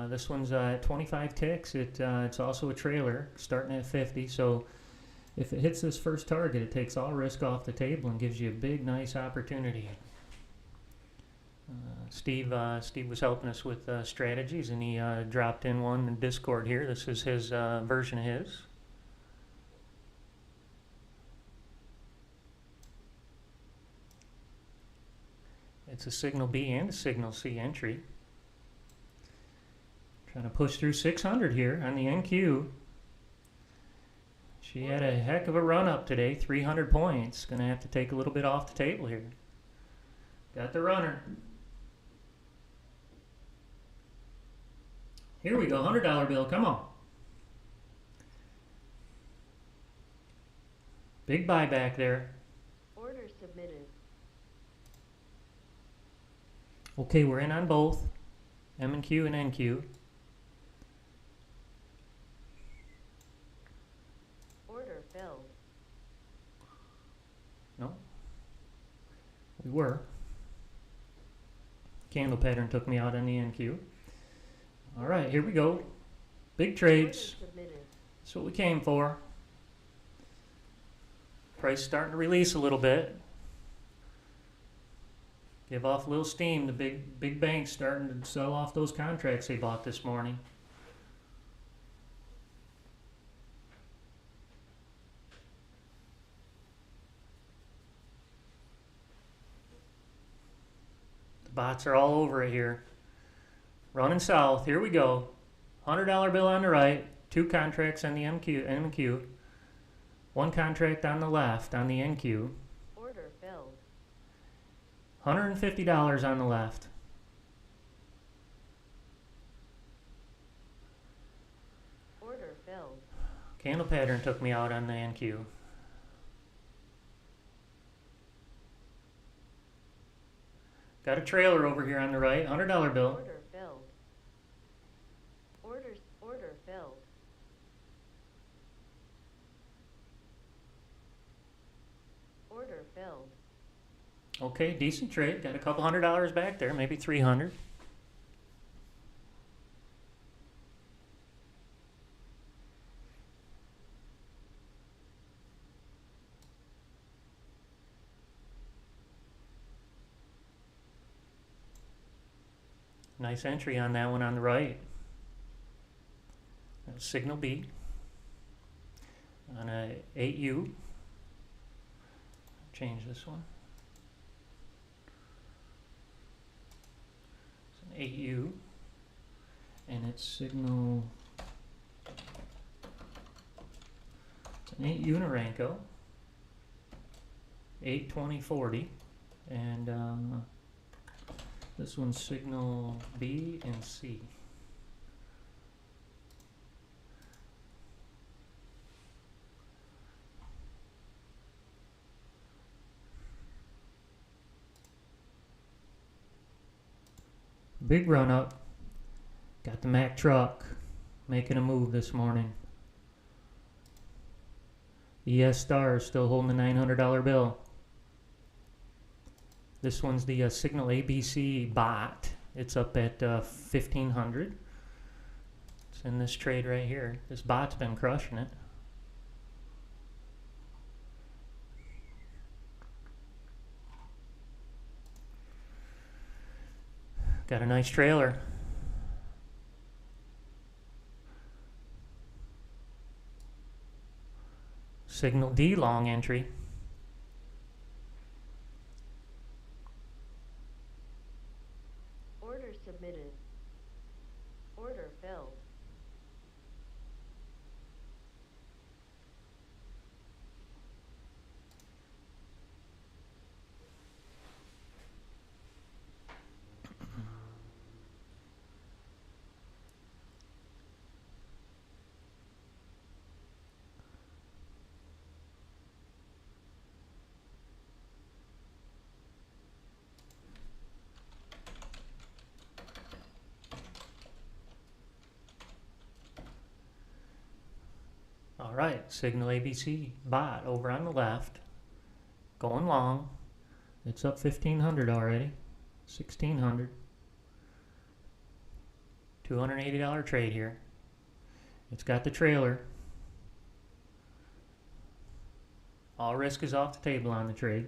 This one's 25 ticks. It's also a trailer starting at 50. So if it hits this first target, it takes all risk off the table and gives you a big, nice opportunity. Steve was helping us with strategies, and he dropped in one in Discord here. This is his version of his. It's a signal B and a signal C entry. Trying to push through 600 here on the NQ. She had a heck of a run up today, 300 points. Gonna have to take a little bit off the table here. Got the runner. Here we go, $100 bill, come on. Big buyback there. Order submitted. Okay, we're in on both, M&Q and NQ. Order filled. No, we were. Candle pattern took me out on the NQ. All right, here we go. Big trades. Order submitted. That's what we came for. Price starting to release a little bit. Give off a little steam. The big banks starting to sell off those contracts they bought this morning. The bots are all over it here. Running south. Here we go. $100 bill on the right. 2 contracts on the MQ. 1 contract on the left on the NQ. Order filled. $150 on the left. Order filled. Candle pattern took me out on the NQ. Got a trailer over here on the right. $100 bill. Order filled. Order filled. Order filled. Okay, decent trade. Got a couple $100 back there, maybe 300. Nice entry on that one on the right. Signal B on a 8U. Change this one. It's an 8U, and it's signal. It's an 8 Uniranco, 82040, and this one's signal B and C. Big run up. Got the Mack truck making a move this morning. ES Star is still holding the $900 bill. This one's the Signal ABC bot. It's up at 1500. It's in this trade right here. This bot's been crushing it. Got a nice trailer. Signal D long entry. Order submitted. Order filled. All right, Signal ABC bot over on the left, going long. It's up 1500 already, 1600. $280 trade here. It's got the trailer. All risk is off the table on the trade.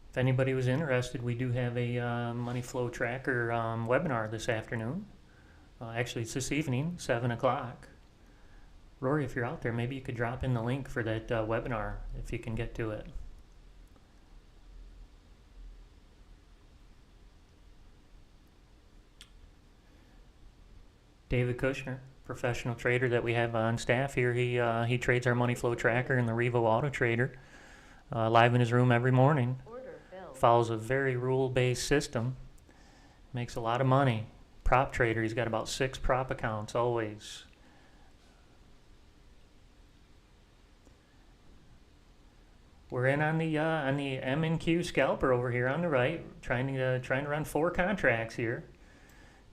If anybody was interested, we do have a money flow tracker webinar this afternoon. Actually, it's this evening, 7 o'clock. Rory, if you're out there, maybe you could drop in the link for that webinar if you can get to it. David Kushner, professional trader that we have on staff here, he trades our money flow tracker in the Revo Auto Trader, live in his room every morning. Follows a very rule-based system. Makes a lot of money. Prop trader. He's got about 6 prop accounts always. We're in on the M&Q scalper over here on the right, trying to run 4 contracts here.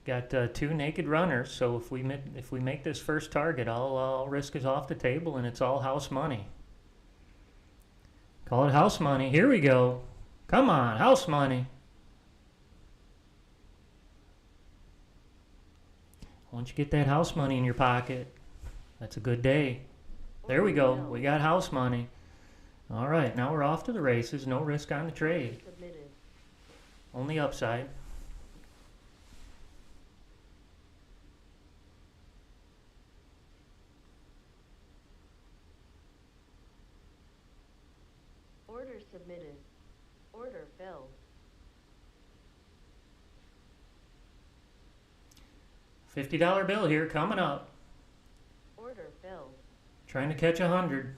Got 2 naked runners. So if we make this first target, all risk is off the table, and it's all house money. Call it house money. Here we go. Come on, house money. Once you get that house money in your pocket, that's a good day. There we go. We got house money. All right, now we're off to the races. No risk on the trade. Submitted. Only upside. Order submitted. Order filled. $50 bill here coming up. Order filled. Trying to catch 100.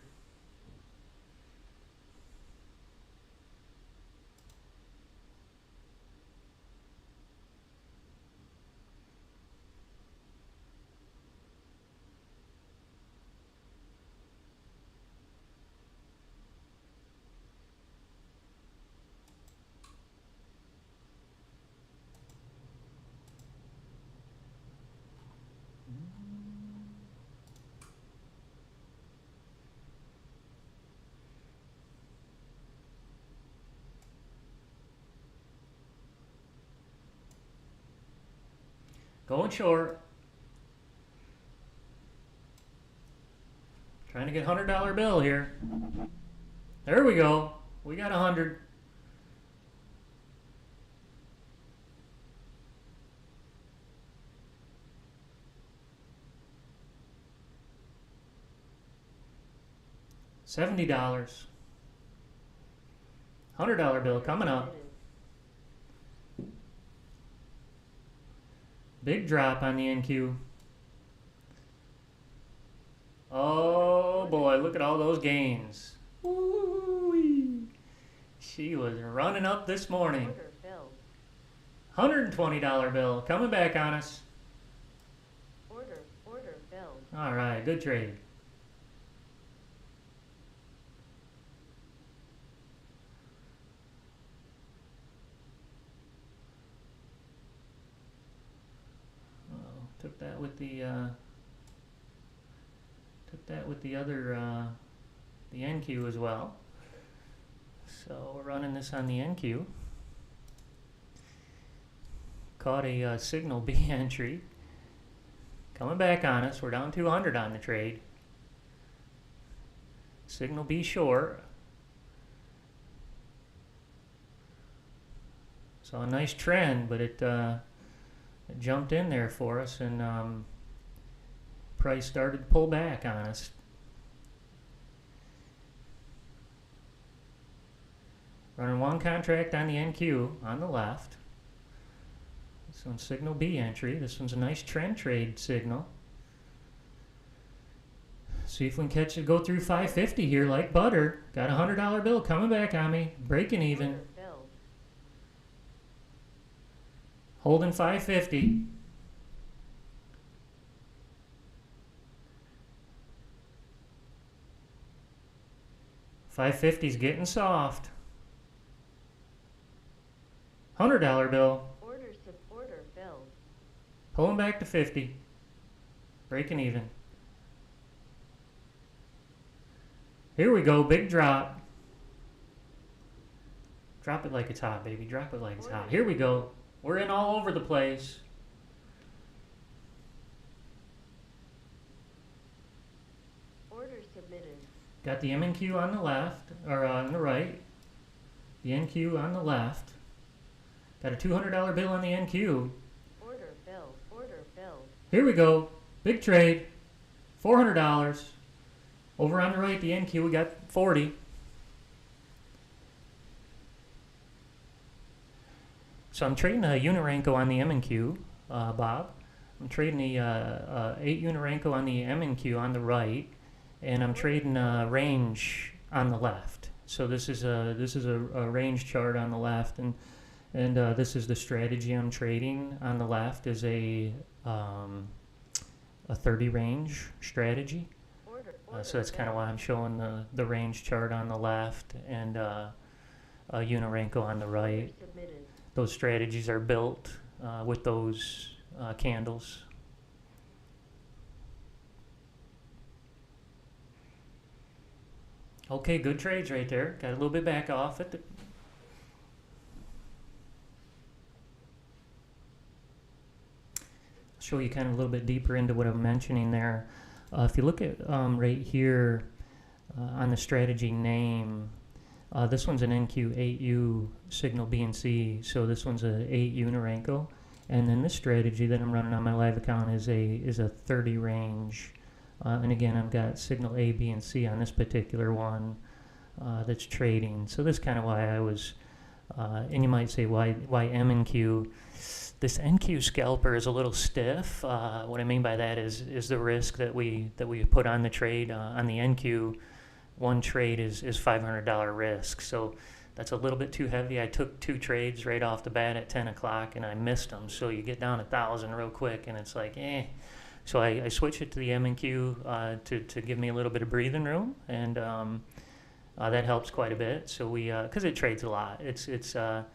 Going short. Trying to get $100 bill here. There we go. We got 100. $70. $100 bill coming up. Submitted. Big drop on the NQ. Oh boy, look at all those gains. Woo-wee. She was running up this morning. Order filled. $120 bill coming back on us. Order filled. All right, good trade. Took that with the other the NQ as well. So we're running this on the NQ. Caught a signal B entry. Coming back on us. We're down 200 on the trade. Signal B short. So a nice trend, but it jumped in there for us, and price started to pull back on us. Running one contract on the NQ on the left. This one's signal B entry. This one's a nice trend trade signal. See if we can catch it, go through 550 here like butter. Got a $100 bill coming back on me, breaking even. Order filled. Holding 550. $550's getting soft. $100 bill. Order filled. Pulling back to 50. Breaking even. Here we go, big drop. Drop it like it's hot, baby. Drop it like it's hot. Here we go. We're in all over the place. Order submitted. Got the M&Q on the left, or on the right. The NQ on the left. Got a $200 bill on the NQ. Order filled. Order filled. Here we go. Big trade. $400. Over on the right, the NQ, we got 40. So I'm trading a Unirenko on the M&Q, Bob. I'm trading the 8 Unirenko on the M&Q on the right, and I'm trading range on the left. So this is a range chart on the left, and this is the strategy I'm trading on the left is a 30 range strategy. So that's kind of why I'm showing the range chart on the left and a Unirenko on the right. Submitted. Those strategies are built with those candles. Okay, good trades right there. Got a little bit back off it. Show you kind of a little bit deeper into what I'm mentioning there. If you look at right here on the strategy name, this one's an NQ8U signal BNC, so this one's a 8 Unirenko, and then this strategy that I'm running on my live account is a 30 range, and again I've got signal A, B, and C on this particular one that's trading. So that's kind of why I was, and you might say why M and Q. This NQ scalper is a little stiff. What I mean by that is the risk that we put on the trade. On the NQ, one trade is $500 risk, so that's a little bit too heavy. I took 2 trades right off the bat at 10 o'clock and I missed them, so you get down 1,000 real quick and it's like so I switched it to the M and Q to give me a little bit of breathing room, and that helps quite a bit. So we because it trades a lot, it's a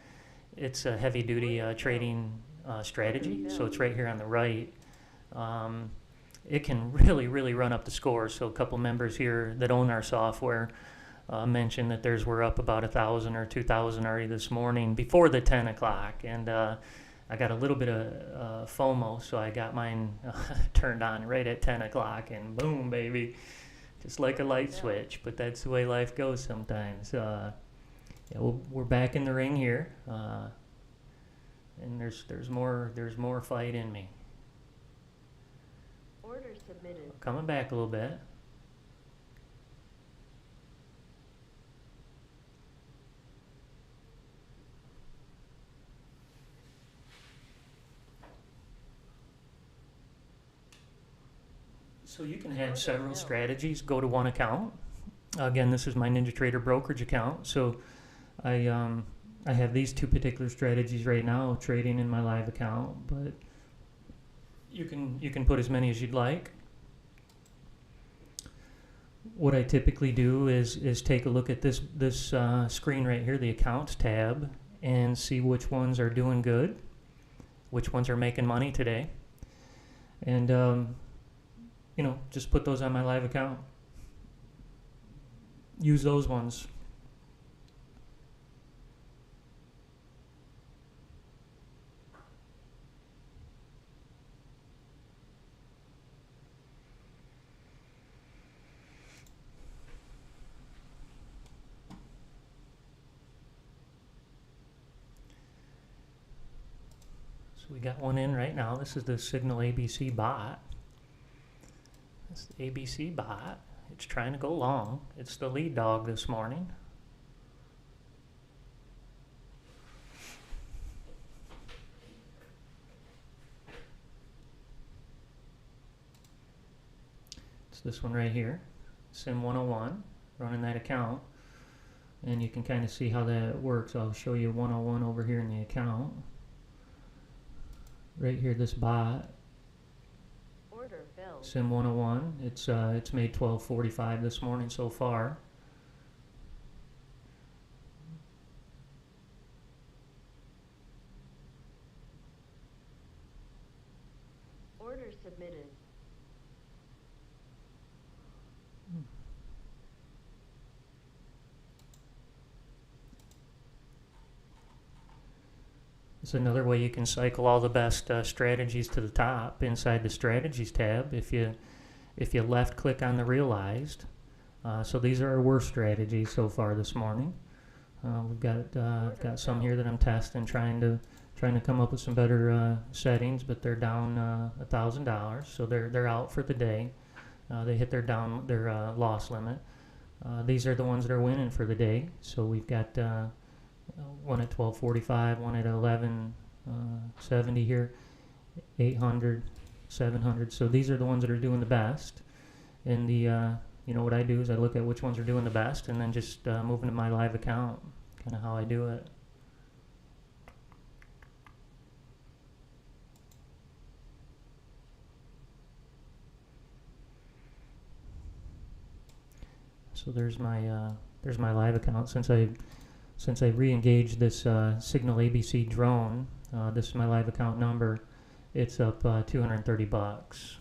heavy duty trading strategy, so it's right here on the right. It can really run up the score. So a couple members here that own our software mentioned that theirs were up about 1,000 or 2,000 already this morning before the 10 o'clock, and I got a little bit of FOMO, so I got mine turned on right at 10 o'clock, and boom, baby, just like a light switch. But that's the way life goes sometimes. Yeah, we're back in the ring here, and there's more fight in me. Order submitted. Coming back a little bit. So you can have several strategies go to one account. Again, this is my NinjaTrader brokerage account. So I have these 2 particular strategies right now trading in my live account, but you can put as many as you'd like. What I typically do is take a look at this screen right here, the accounts tab, and see which ones are doing good, which ones are making money today, and just put those on my live account. Use those ones. So we got one in right now. This is the Signal ABC bot. It's the ABC bot. It's trying to go long. It's the lead dog this morning. It's this one right here, Sim 101, running that account. And you can kind of see how that works. I'll show you 101 over here in the account. Right here, this bot. Order filled. Sim 101. It's made 12.45 this morning so far. Order submitted. It's another way you can cycle all the best strategies to the top inside the strategies tab if you left click on the realized. So these are our worst strategies so far this morning. I've got some here that I'm testing, trying to come up with some better settings, but they're down $1,000, so they're out for the day. They hit their loss limit. These are the ones that are winning for the day. So we've got one at 12.45, one at 11.70 here, 800, 700. So these are the ones that are doing the best. And what I do is I look at which ones are doing the best and then just move into my live account, kind of how I do it. So there's my live account. Since I re-engaged this Signal ABC drone, this is my live account number. It's up $230.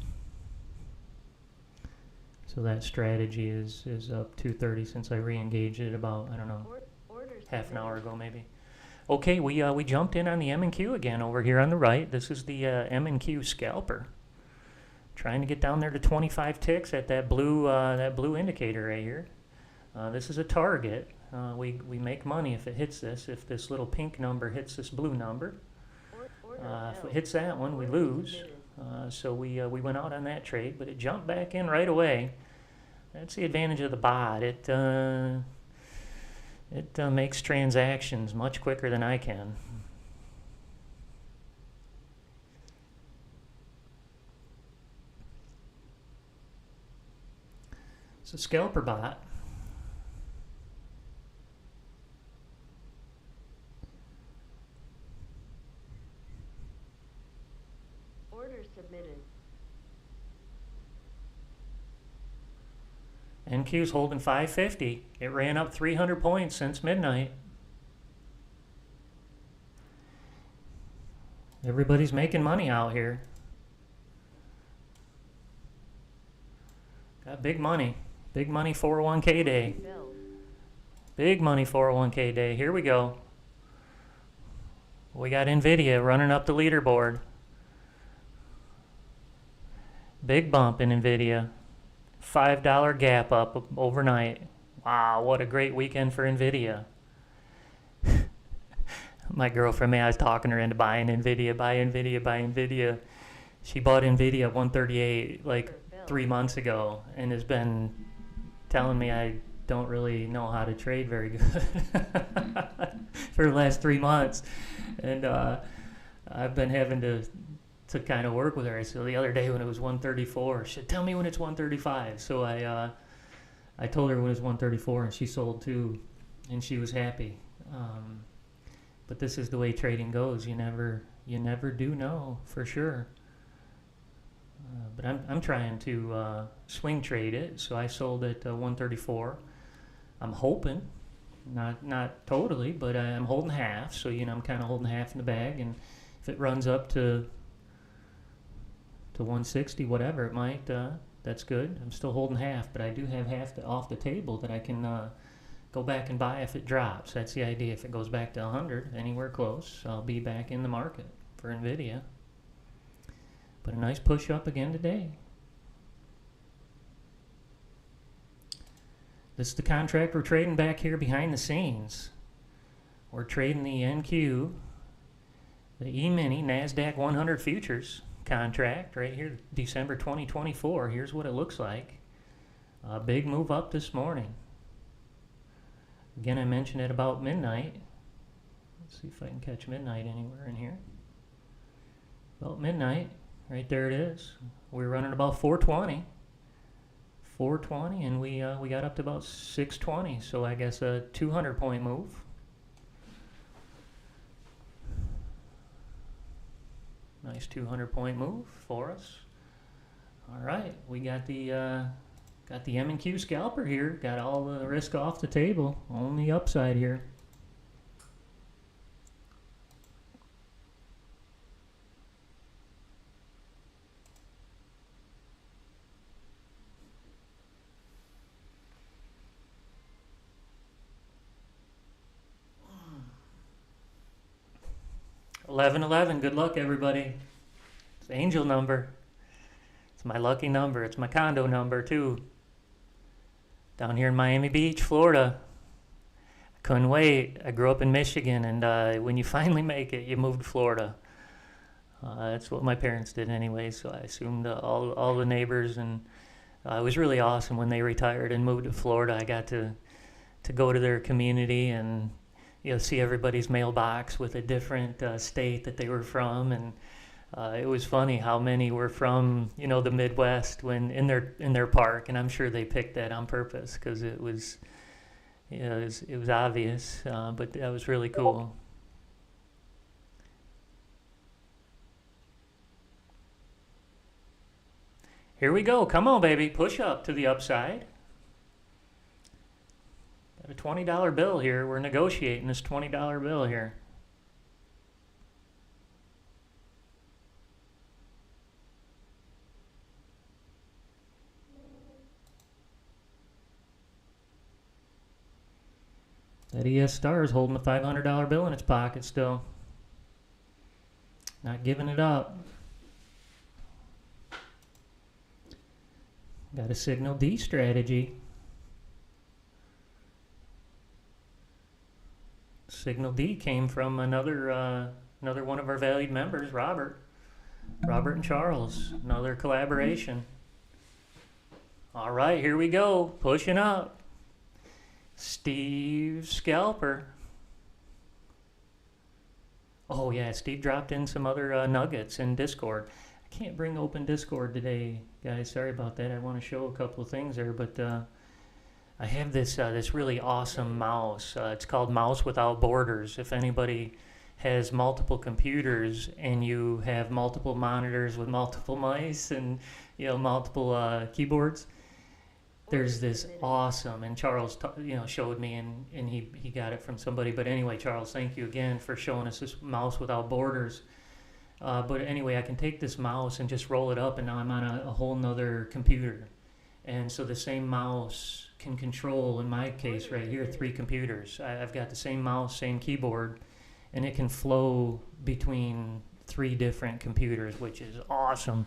So that strategy is up 230 since I re-engaged it about, I don't know, half an hour ago maybe. Okay, we jumped in on the M&Q again over here on the right. This is the M&Q scalper. Trying to get down there to 25 ticks at that blue indicator right here. This is a target. We make money if it hits this. If this little pink number hits this blue number, if it hits that one, we lose. So we went out on that trade, but it jumped back in right away. That's the advantage of the bot. It makes transactions much quicker than I can. It's a scalper bot. Order submitted. NQ's holding 550. It ran up 300 points since midnight. Everybody's making money out here. Got big money. Big money 401k day. Big money 401k day. Here we go. We got NVIDIA running up the leaderboard. Big bump in NVIDIA. $5 gap up overnight. Wow, what a great weekend for NVIDIA. My girlfriend, I was talking her into buying NVIDIA, buy NVIDIA. She bought NVIDIA at 138 like 3 months ago and has been telling me I don't really know how to trade very good for the last 3 months. And I've been having to kind of work with her. So the other day when it was 134, she said, tell me when it's 135. So I told her when it was 134 and she sold too, and she was happy. But this is the way trading goes. You never do know for sure. But I'm trying to swing trade it, so I sold at 134. I'm hoping, not totally, but I'm holding half. So I'm kind of holding half in the bag, and if it runs up to 160, whatever it might, that's good. I'm still holding half, but I do have half off the table that I can go back and buy if it drops. That's the idea. If it goes back to 100, anywhere close, I'll be back in the market for NVIDIA. But a nice push up again today. This is the contract we're trading back here behind the scenes. We're trading the NQ, the E-mini NASDAQ 100 futures contract right here, December 2024. Here's what it looks like. A big move up this morning. Again, I mentioned it about midnight. Let's see if I can catch midnight anywhere in here. About midnight. Right there it is. We're running about 420, and we got up to about 620. So I guess a 200-point move. Nice 200-point move for us. All right, we got the M&Q scalper here. Got all the risk off the table. Only upside here. $1111. Good luck, everybody. It's the angel number. It's my lucky number. It's my condo number, too. Down here in Miami Beach, Florida. I couldn't wait. I grew up in Michigan, and when you finally make it, you move to Florida. That's what my parents did anyway, so I assumed all the neighbors, and it was really awesome when they retired and moved to Florida. I got to go to their community and see everybody's mailbox with a different state that they were from, and it was funny how many were from the Midwest when in their park, and I'm sure they picked that on purpose because it was obvious, but that was really cool. Here we go. Come on, baby. Push up to the upside. Got a $20 bill here. We're negotiating this $20 bill here. That ES Star is holding a $500 bill in its pocket still. Not giving it up. Got a signal D strategy. Signal D came from another one of our valued members, Robert and Charles. Another collaboration. All right, here we go. Pushing up. Steve Scalper. Oh yeah, Steve dropped in some other nuggets in Discord. I can't bring open Discord today, guys. Sorry about that. I want to show a couple of things there, but I have this really awesome mouse. It's called Mouse Without Borders. If anybody has multiple computers and you have multiple monitors with multiple mice and multiple keyboards, there's this awesome, and Charles showed me, and he got it from somebody. But anyway, Charles, thank you again for showing us this Mouse Without Borders. But anyway, I can take this mouse and just roll it up, and now I'm on a whole nother computer. And so the same mouse can control, in my case right here, 3 computers. I've got the same mouse, same keyboard, and it can flow between 3 different computers, which is awesome.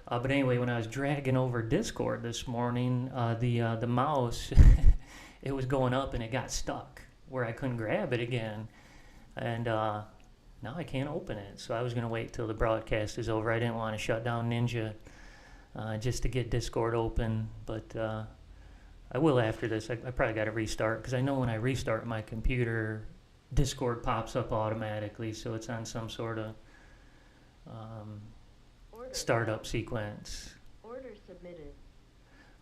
But anyway, when I was dragging over Discord this morning, the mouse, it was going up and it got stuck where I couldn't grab it again. And now I can't open it. So I was going to wait till the broadcast is over. I didn't want to shut down Ninja just to get Discord open. But I will after this. I probably got to restart, because I know when I restart my computer, Discord pops up automatically. So it's on some sort of startup sequence. Order submitted.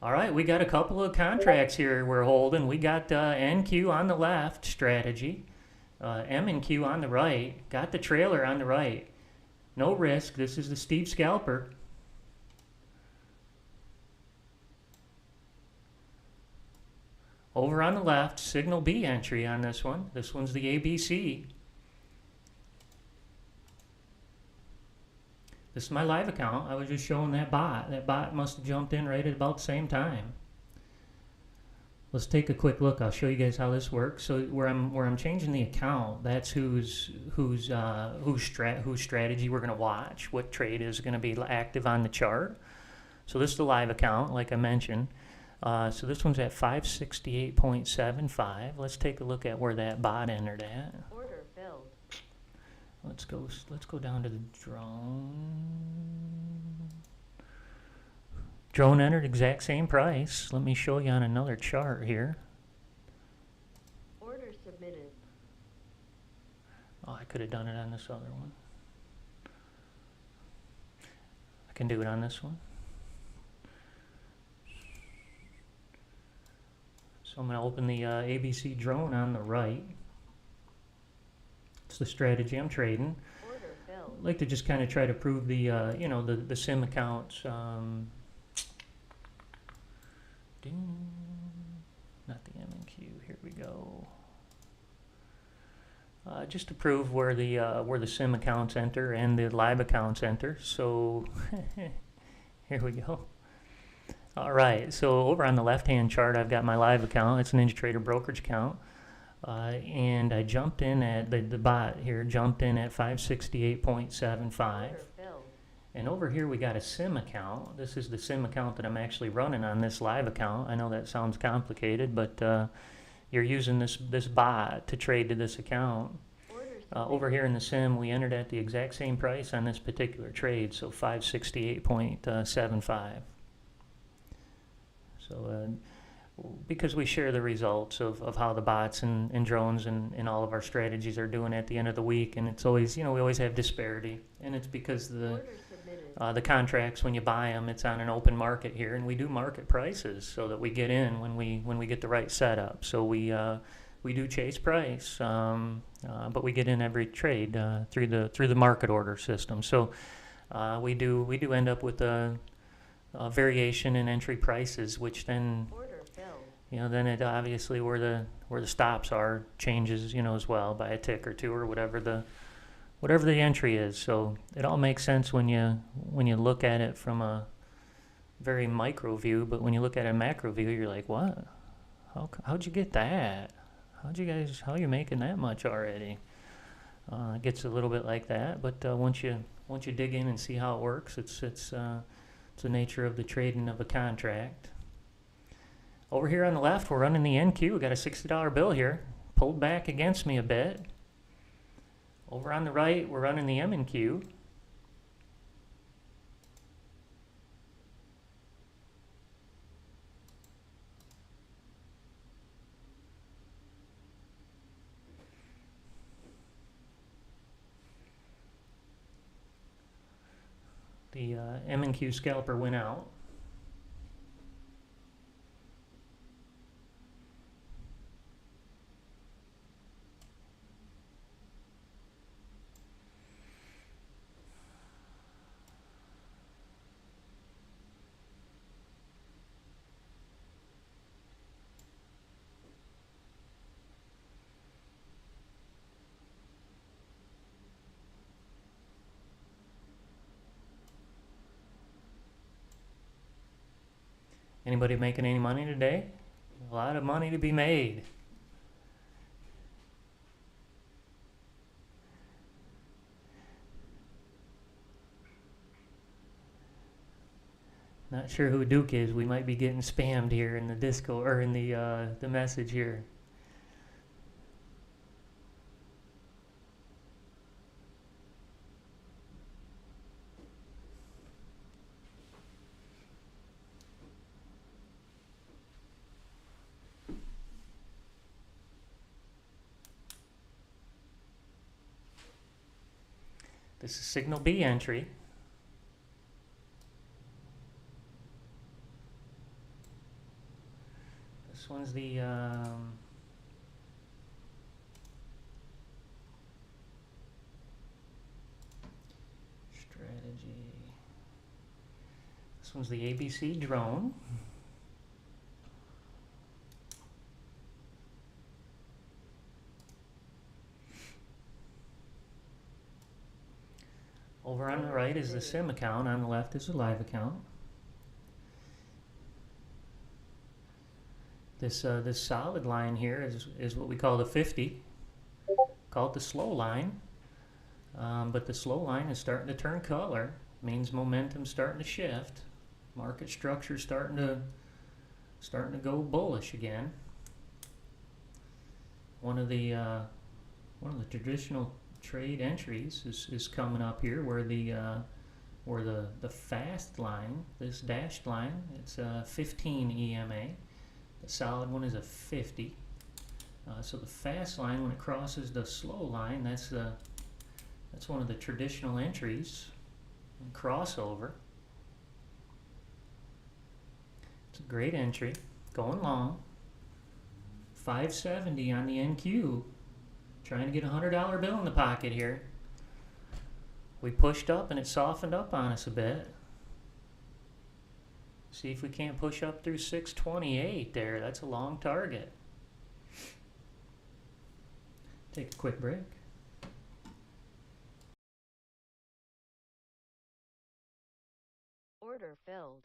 All right, we got a couple of contracts here we're holding. We got NQ on the left, strategy. M and Q on the right. Got the trailer on the right. No risk. This is the Steve Scalper. Over on the left, signal B entry on this one. This one's the ABC. This is my live account. I was just showing that bot. That bot must have jumped in right at about the same time. Let's take a quick look. I'll show you guys how this works. So where I'm changing the account, that's whose strategy we're going to watch. What trade is going to be active on the chart. So this is the live account, like I mentioned. So this one's at 568.75. Let's take a look at where that bot entered at. Order filled. Let's go down to the drone. Drone entered exact same price. Let me show you on another chart here. Order submitted. Oh, I could have done it on this other one. I can do it on this one. So I'm going to open the ABC drone on the right. It's the strategy I'm trading. Order filled. I'd like to just kind of try to prove the the sim accounts. Not the M and Q. Here we go. Just to prove where the sim accounts enter and the live accounts enter. So here we go. All right. So over on the left-hand chart, I've got my live account. It's an NinjaTrader brokerage account. And I jumped in at the bot here jumped in at 568.75. And over here we got a sim account. This is the sim account that I'm actually running on this live account. I know that sounds complicated, but you're using this bot to trade to this account. Over here in the sim, we entered at the exact same price on this particular trade, so 568.75. So because we share the results of how the bots and drones and all of our strategies are doing at the end of the week, and it's always, we always have disparity, and it's because the contracts, when you buy them, it's on an open market here, and we do market prices so that we get in when we get the right setup. So we do chase price, but we get in every trade through the market order system. So we do end up with a variation in entry prices, which then then it obviously where the stops are changes as well by a tick or two or whatever the entry is. So it all makes sense when you look at it from a very micro view, but when you look at a macro view, you're like, what? How'd you get that? how are you making that much already? It gets a little bit like that, but once you dig in and see how it works, it's the nature of the trading of a contract. Over here on the left, we're running the NQ. We got a $60 bill here, pulled back against me a bit. Over on the right, we're running the M&Q. The M&Q scalper went out. Anybody making any money today? A lot of money to be made. Not sure who Duke is. We might be getting spammed here in the disco or in the message here. This is signal B entry. This one's the strategy. This one's the ABC drone. Over on the right is the sim account, on the left is the live account. This solid line here is what we call the 50, called the slow line. But the slow line is starting to turn color, means momentum's starting to shift, market structure starting to go bullish again. One of the traditional trade entries is coming up here where the fast line, this dashed line, it's a 15 EMA. The solid one is a 50. So the fast line, when it crosses the slow line, that's one of the traditional entries. Crossover. It's a great entry. Going long. 570 on the NQ. Trying to get a $100 bill in the pocket here. We pushed up and it softened up on us a bit. See if we can't push up through 628 there. That's a long target. Take a quick break. Order filled.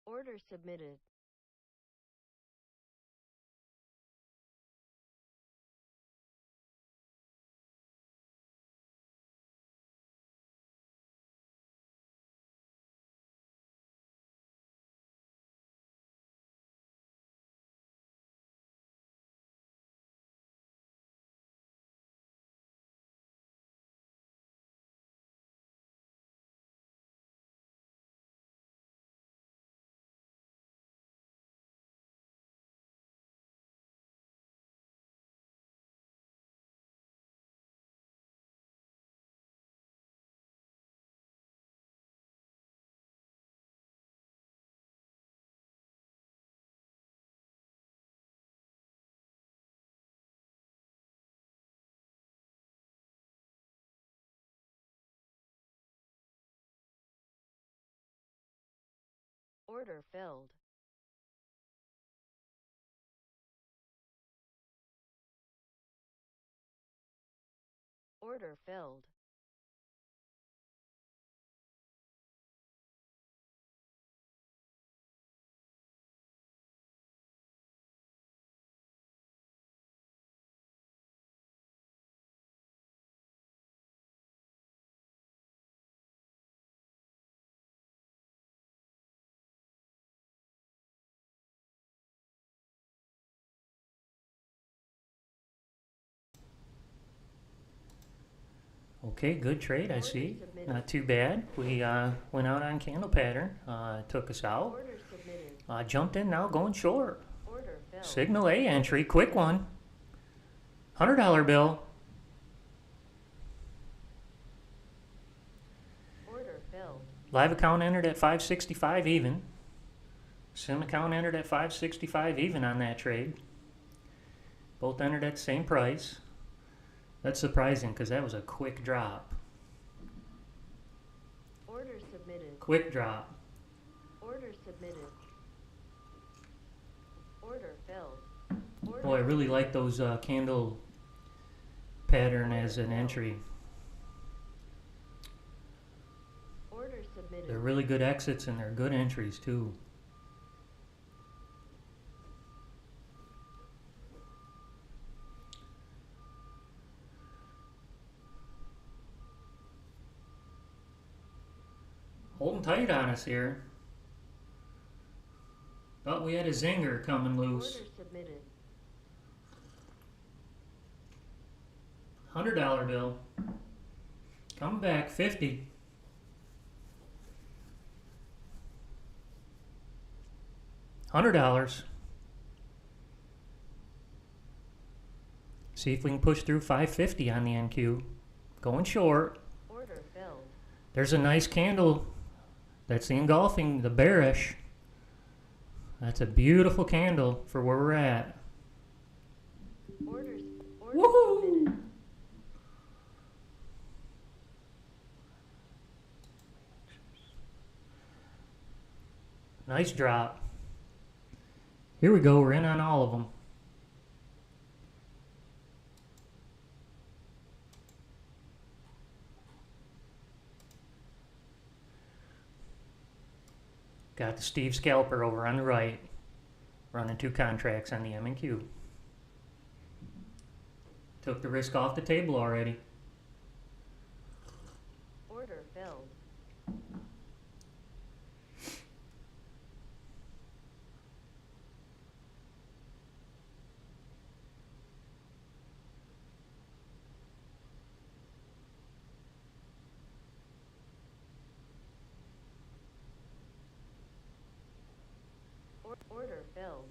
Order submitted. Order filled. Order filled. Okay, good trade, I Order see. submitted. Not too bad. We went out on candle pattern, took us out. Order submitted. Jumped in now, going short. Order filled. Signal A entry, quick one. $100 bill. Order filled. Live account entered at 565 even. Sim account entered at 565 even on that trade. Both entered at the same price. That's surprising because that was a quick drop. Order submitted. Quick drop. Order submitted. Order filled. Order Boy, I really like those candle pattern as an entry. Order submitted. They're really good exits and they're good entries too. Holding tight on us here. Thought we had a zinger coming loose. Order submitted. $100 bill. Come back, 50. $100. See if we can push through 550 on the NQ. Going short. Order filled. There's a nice candle. That's the engulfing, the bearish. That's a beautiful candle for where we're at. Order Woohoo! submitted. Nice drop. Here we go, we're in on all of them. Got the Steve scalper over on the right, running 2 contracts on the M&Q. Took the risk off the table already. Order filled. Order filled.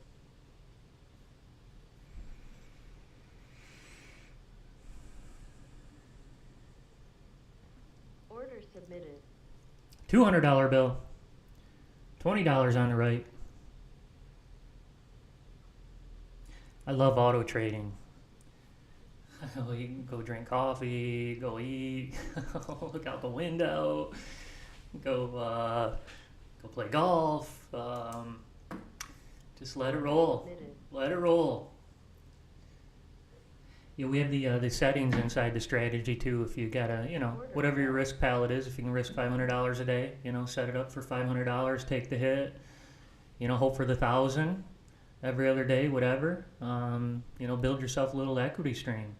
Order submitted. $200 bill. $20 on the right. I love auto trading. You can go drink coffee, go eat, look out the window, go play golf. Just let it roll. Submitted. Let it roll. Yeah, we have the settings inside the strategy too. If you gotta, whatever your risk palette is, if you can risk $500 a day, set it up for $500, take the hit. hope for the 1,000 every other day, whatever. Build yourself a little equity stream.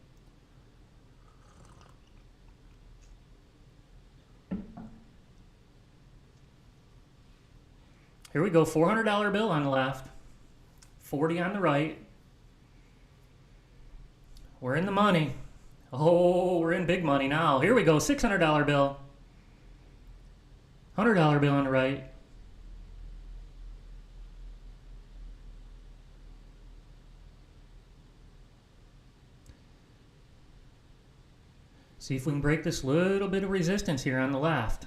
Here we go, $400 bill on the left, 40 on the right. We're in the money. Oh, we're in big money now. Here we go, $600 bill, $100 bill on the right. See if we can break this little bit of resistance here on the left.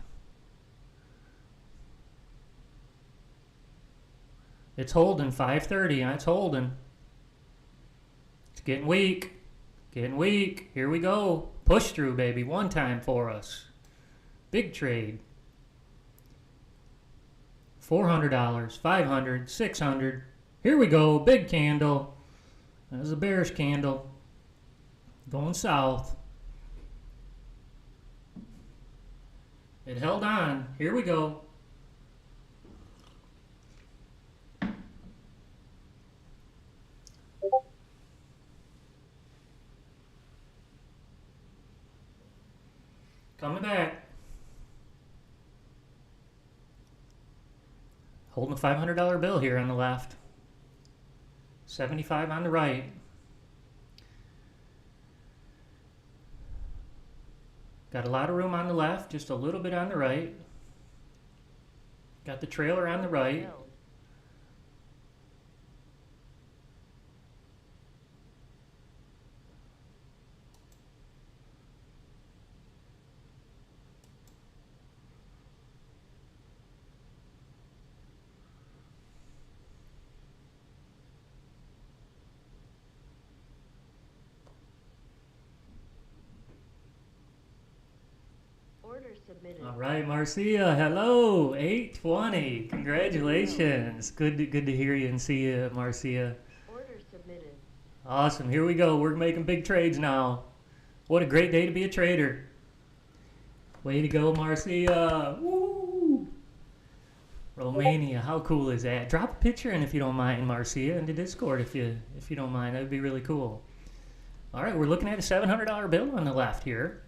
It's holding 530. It's holding. It's getting weak. Getting weak. Here we go. Push through, baby. One time for us. Big trade. $400, $500, $600. Here we go. Big candle. There's a bearish candle. Going south. It held on. Here we go. Coming back. Holding a $500 bill here on the left. 75 on the right. Got a lot of room on the left, just a little bit on the right. Got the trailer on the right. Filled. Order submitted. All right, Marcia, hello, 820. Congratulations. Good to hear you and see you, Marcia. Order submitted. Awesome. Here we go. We're making big trades now. What a great day to be a trader. Way to go, Marcia. Woo! Romania, how cool is that? Drop a picture in if you don't mind, Marcia, in the Discord if you don't mind. That would be really cool. All right, we're looking at a $700 bill on the left here.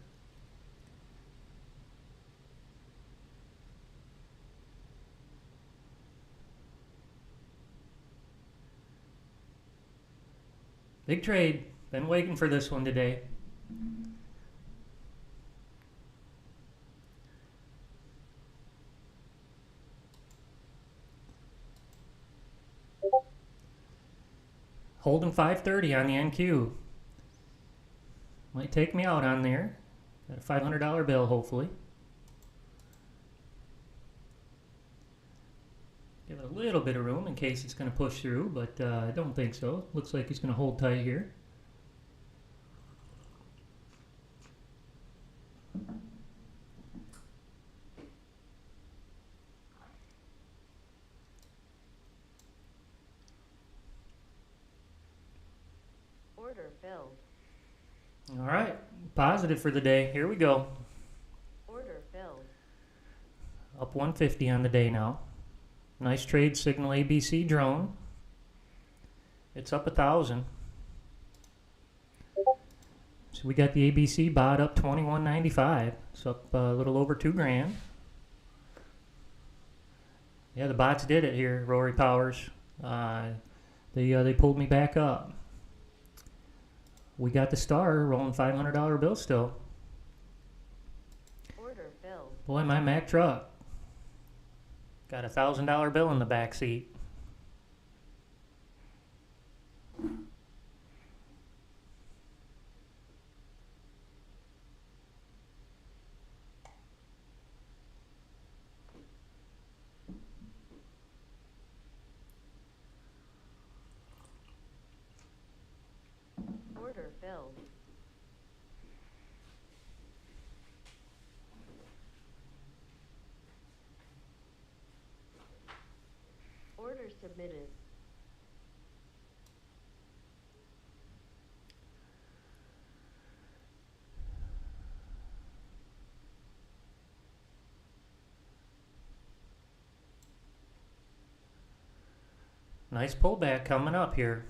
Big trade. Been waiting for this one today. Holding 530 on the NQ. Might take me out on there. Got a $500 bill, hopefully. Give it a little bit of room in case it's going to push through, but I don't think so. Looks like it's going to hold tight here. Order filled. All right, positive for the day. Here we go. Order filled. Up 150 on the day now. Nice trade signal ABC drone. It's up 1,000. So we got the ABC bot up 21.95. It's up a little over $2,000. Yeah, the bots did it here, Rory Powers. They pulled me back up. We got the star rolling $500 bill still. Order filled. Boy, my Mack truck. Got a $1,000 bill in the back seat. Order filled. Order submitted. Nice pullback coming up here.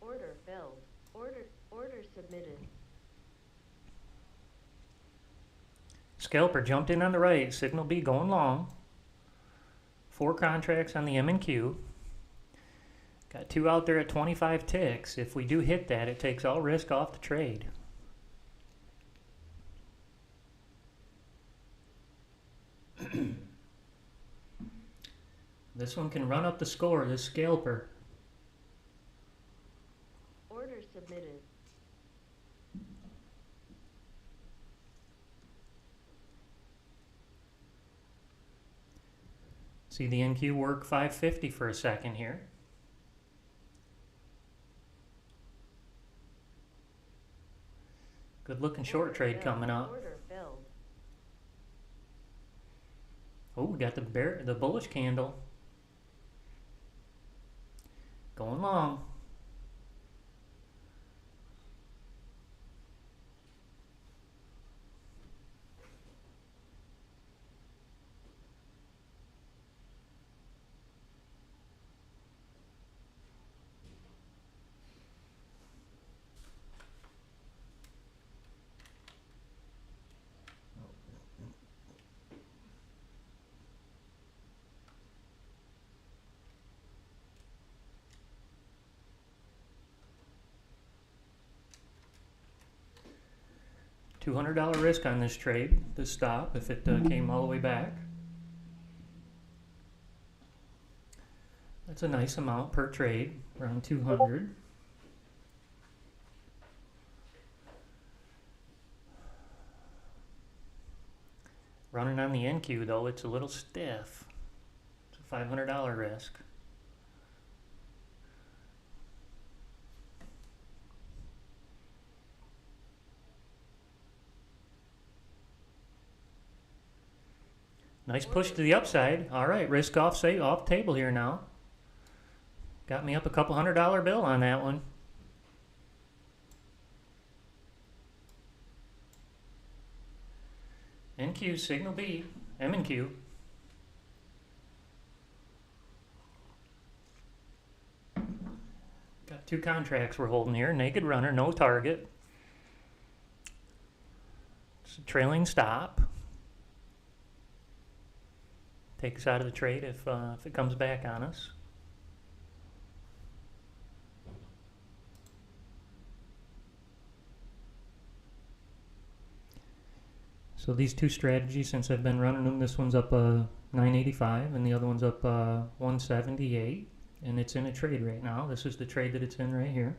Order filled. Order submitted. Scalper jumped in on the right. Signal B going long. 4 contracts on the M and Q. Got 2 out there at 25 ticks. If we do hit that, it takes all risk off the trade. This one can run up the score, this scalper. Order submitted. See the NQ work 550 for a second here. Good looking short Order trade filled. coming up. Order filled. Oh, we got the bullish candle. Going long. $200 risk on this trade, this stop, if it came all the way back. That's a nice amount per trade, around 200. Running on the NQ though, it's a little stiff. It's a $500 risk. Nice push to the upside. All right, risk off, say off table here now. Got me up a couple $100 bill on that one. NQ, signal B, M and Q. Got 2 contracts we're holding here. Naked runner, no target. It's a trailing stop. Take us out of the trade if it comes back on us. So these 2 strategies, since I've been running them, this one's up 985 and the other one's up 178, and it's in a trade right now. This is the trade that it's in right here.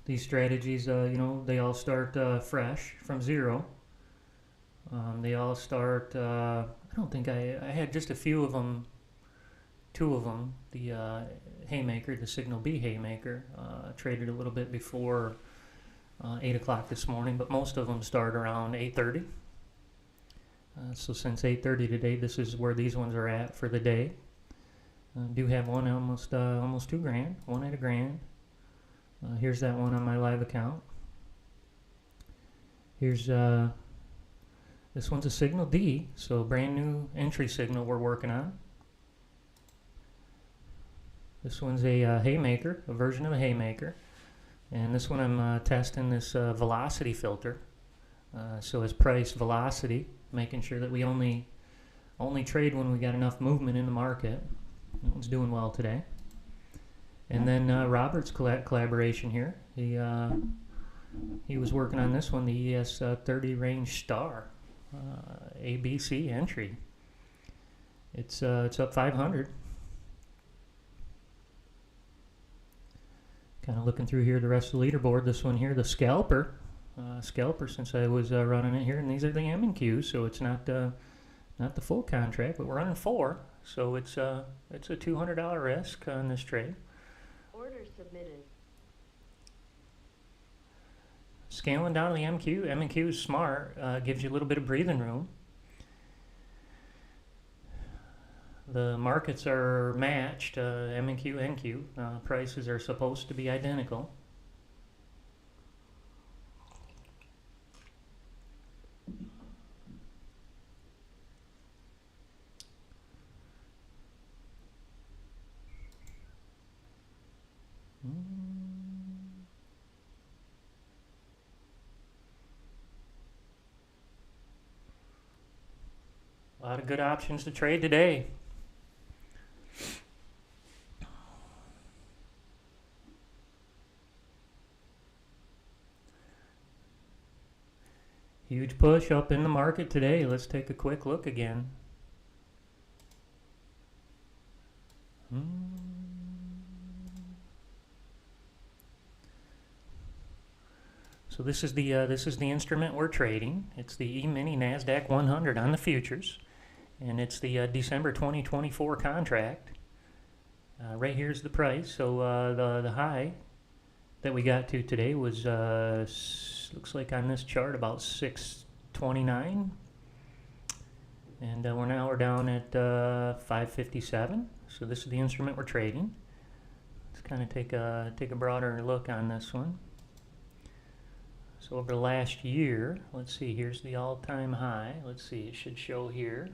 These strategies, you know, they all start fresh from zero. They all start, I don't think I had just a few of them, 2 of them, the Haymaker, the Signal B Haymaker, traded a little bit before 8 o'clock this morning, but most of them start around 8:30. So since 8:30 today, this is where these ones are at for the day. Do have one almost $2 grand, one at $1 grand. Here's that one on my live account. Here's this one's a signal D, so brand new entry signal we're working on. This one's a Haymaker, a version of a Haymaker, and this one I'm testing this velocity filter. So as price velocity, making sure that we only trade when we got enough movement in the market. That one's doing well today. And then Robert's collaboration here. He was working on this one, the ES30 range star ABC entry. It's up 500. Kind of looking through here the rest of the leaderboard. This one here, the scalper. Scalper, since I was running it here, and these are the M and Q, so it's not the full contract, but we're running 4, so it's a $200 risk on this trade. Order submitted. Scaling down to the MQ. M and Q is smart. Gives you a little bit of breathing room. The markets are matched, M and Q, NQ. Prices are supposed to be identical. A lot of good options to trade today. Huge push up in the market today. Let's take a quick look again. So this is the instrument we're trading. It's the E-mini NASDAQ 100 on the futures, and it's the December 2024 contract. Right here's the price. So the high that we got to today was looks like on this chart about 629, and we're down at 557. So this is the instrument we're trading. Let's kind of take a broader look on this one. So over the last year, let's see, here's the all-time high. Let's see, it should show here.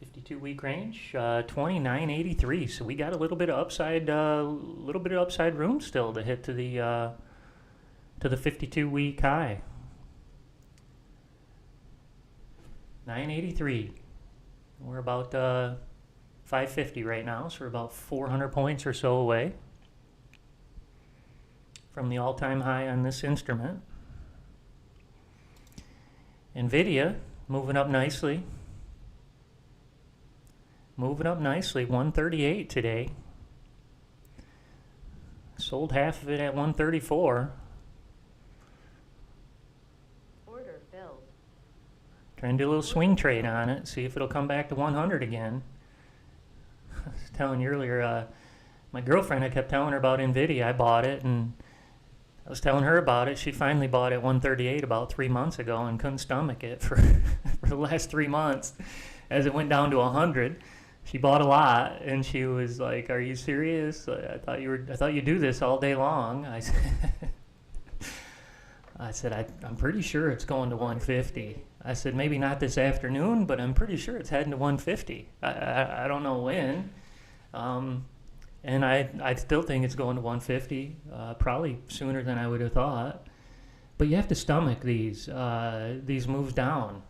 52-week range, 2983. So we got a little bit of upside, room still to hit to the 52-week high. 983. We're about 550 right now, so we're about 400 points or so away from the all-time high on this instrument. NVIDIA moving up nicely. 138 today. Sold half of it at 134. Order filled. Trying to do a little swing trade on it, see if it'll come back to 100 again. I was telling you earlier, my girlfriend, I kept telling her about NVIDIA. I bought it, and I was telling her about it. She finally bought it at 138 about 3 months ago and couldn't stomach it for, for the last 3 months. As it went down to 100, she bought a lot, and she was like, "Are you serious? I thought you do this all day long." I said, I'm pretty sure it's going to 150. I said, maybe not this afternoon, but I'm pretty sure it's heading to 150. I don't know when. And I still think it's going to 150, probably sooner than I would have thought. But you have to stomach these moves down,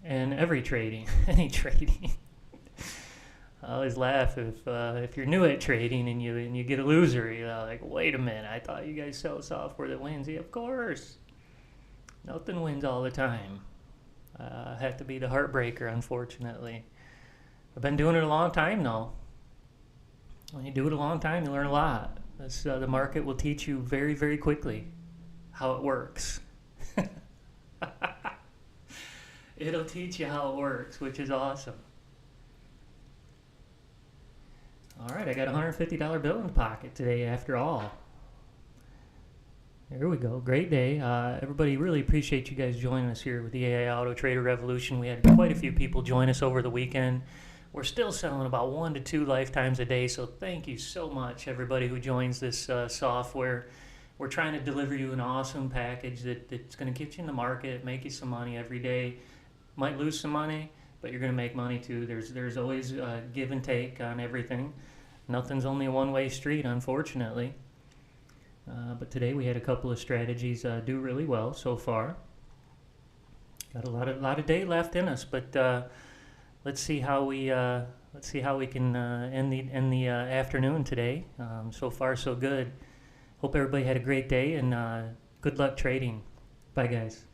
and any trading. I always laugh if you're new at trading and you get a loser, you're like, wait a minute, I thought you guys sell software that wins. Yeah, of course. Nothing wins all the time. I have to be the heartbreaker, unfortunately. I've been doing it a long time though. When you do it a long time, you learn a lot. The market will teach you very, very quickly how it works. It'll teach you how it works, which is awesome. All right, I got a $150 bill in the pocket today after all. There we go. Great day. Everybody, really appreciate you guys joining us here with the AI Auto Trader Revolution. We had quite a few people join us over the weekend. We're still selling about 1 to 2 lifetimes a day, so thank you so much, everybody who joins this software. We're trying to deliver you an awesome package that's going to get you in the market, make you some money every day. Might lose some money, but you're going to make money too. There's always give and take on everything. Nothing's only a one-way street, unfortunately. But today we had a couple of strategies do really well so far. Got a lot of day left in us, but let's see how we can end the afternoon today. So far, so good. Hope everybody had a great day, and good luck trading. Bye, guys.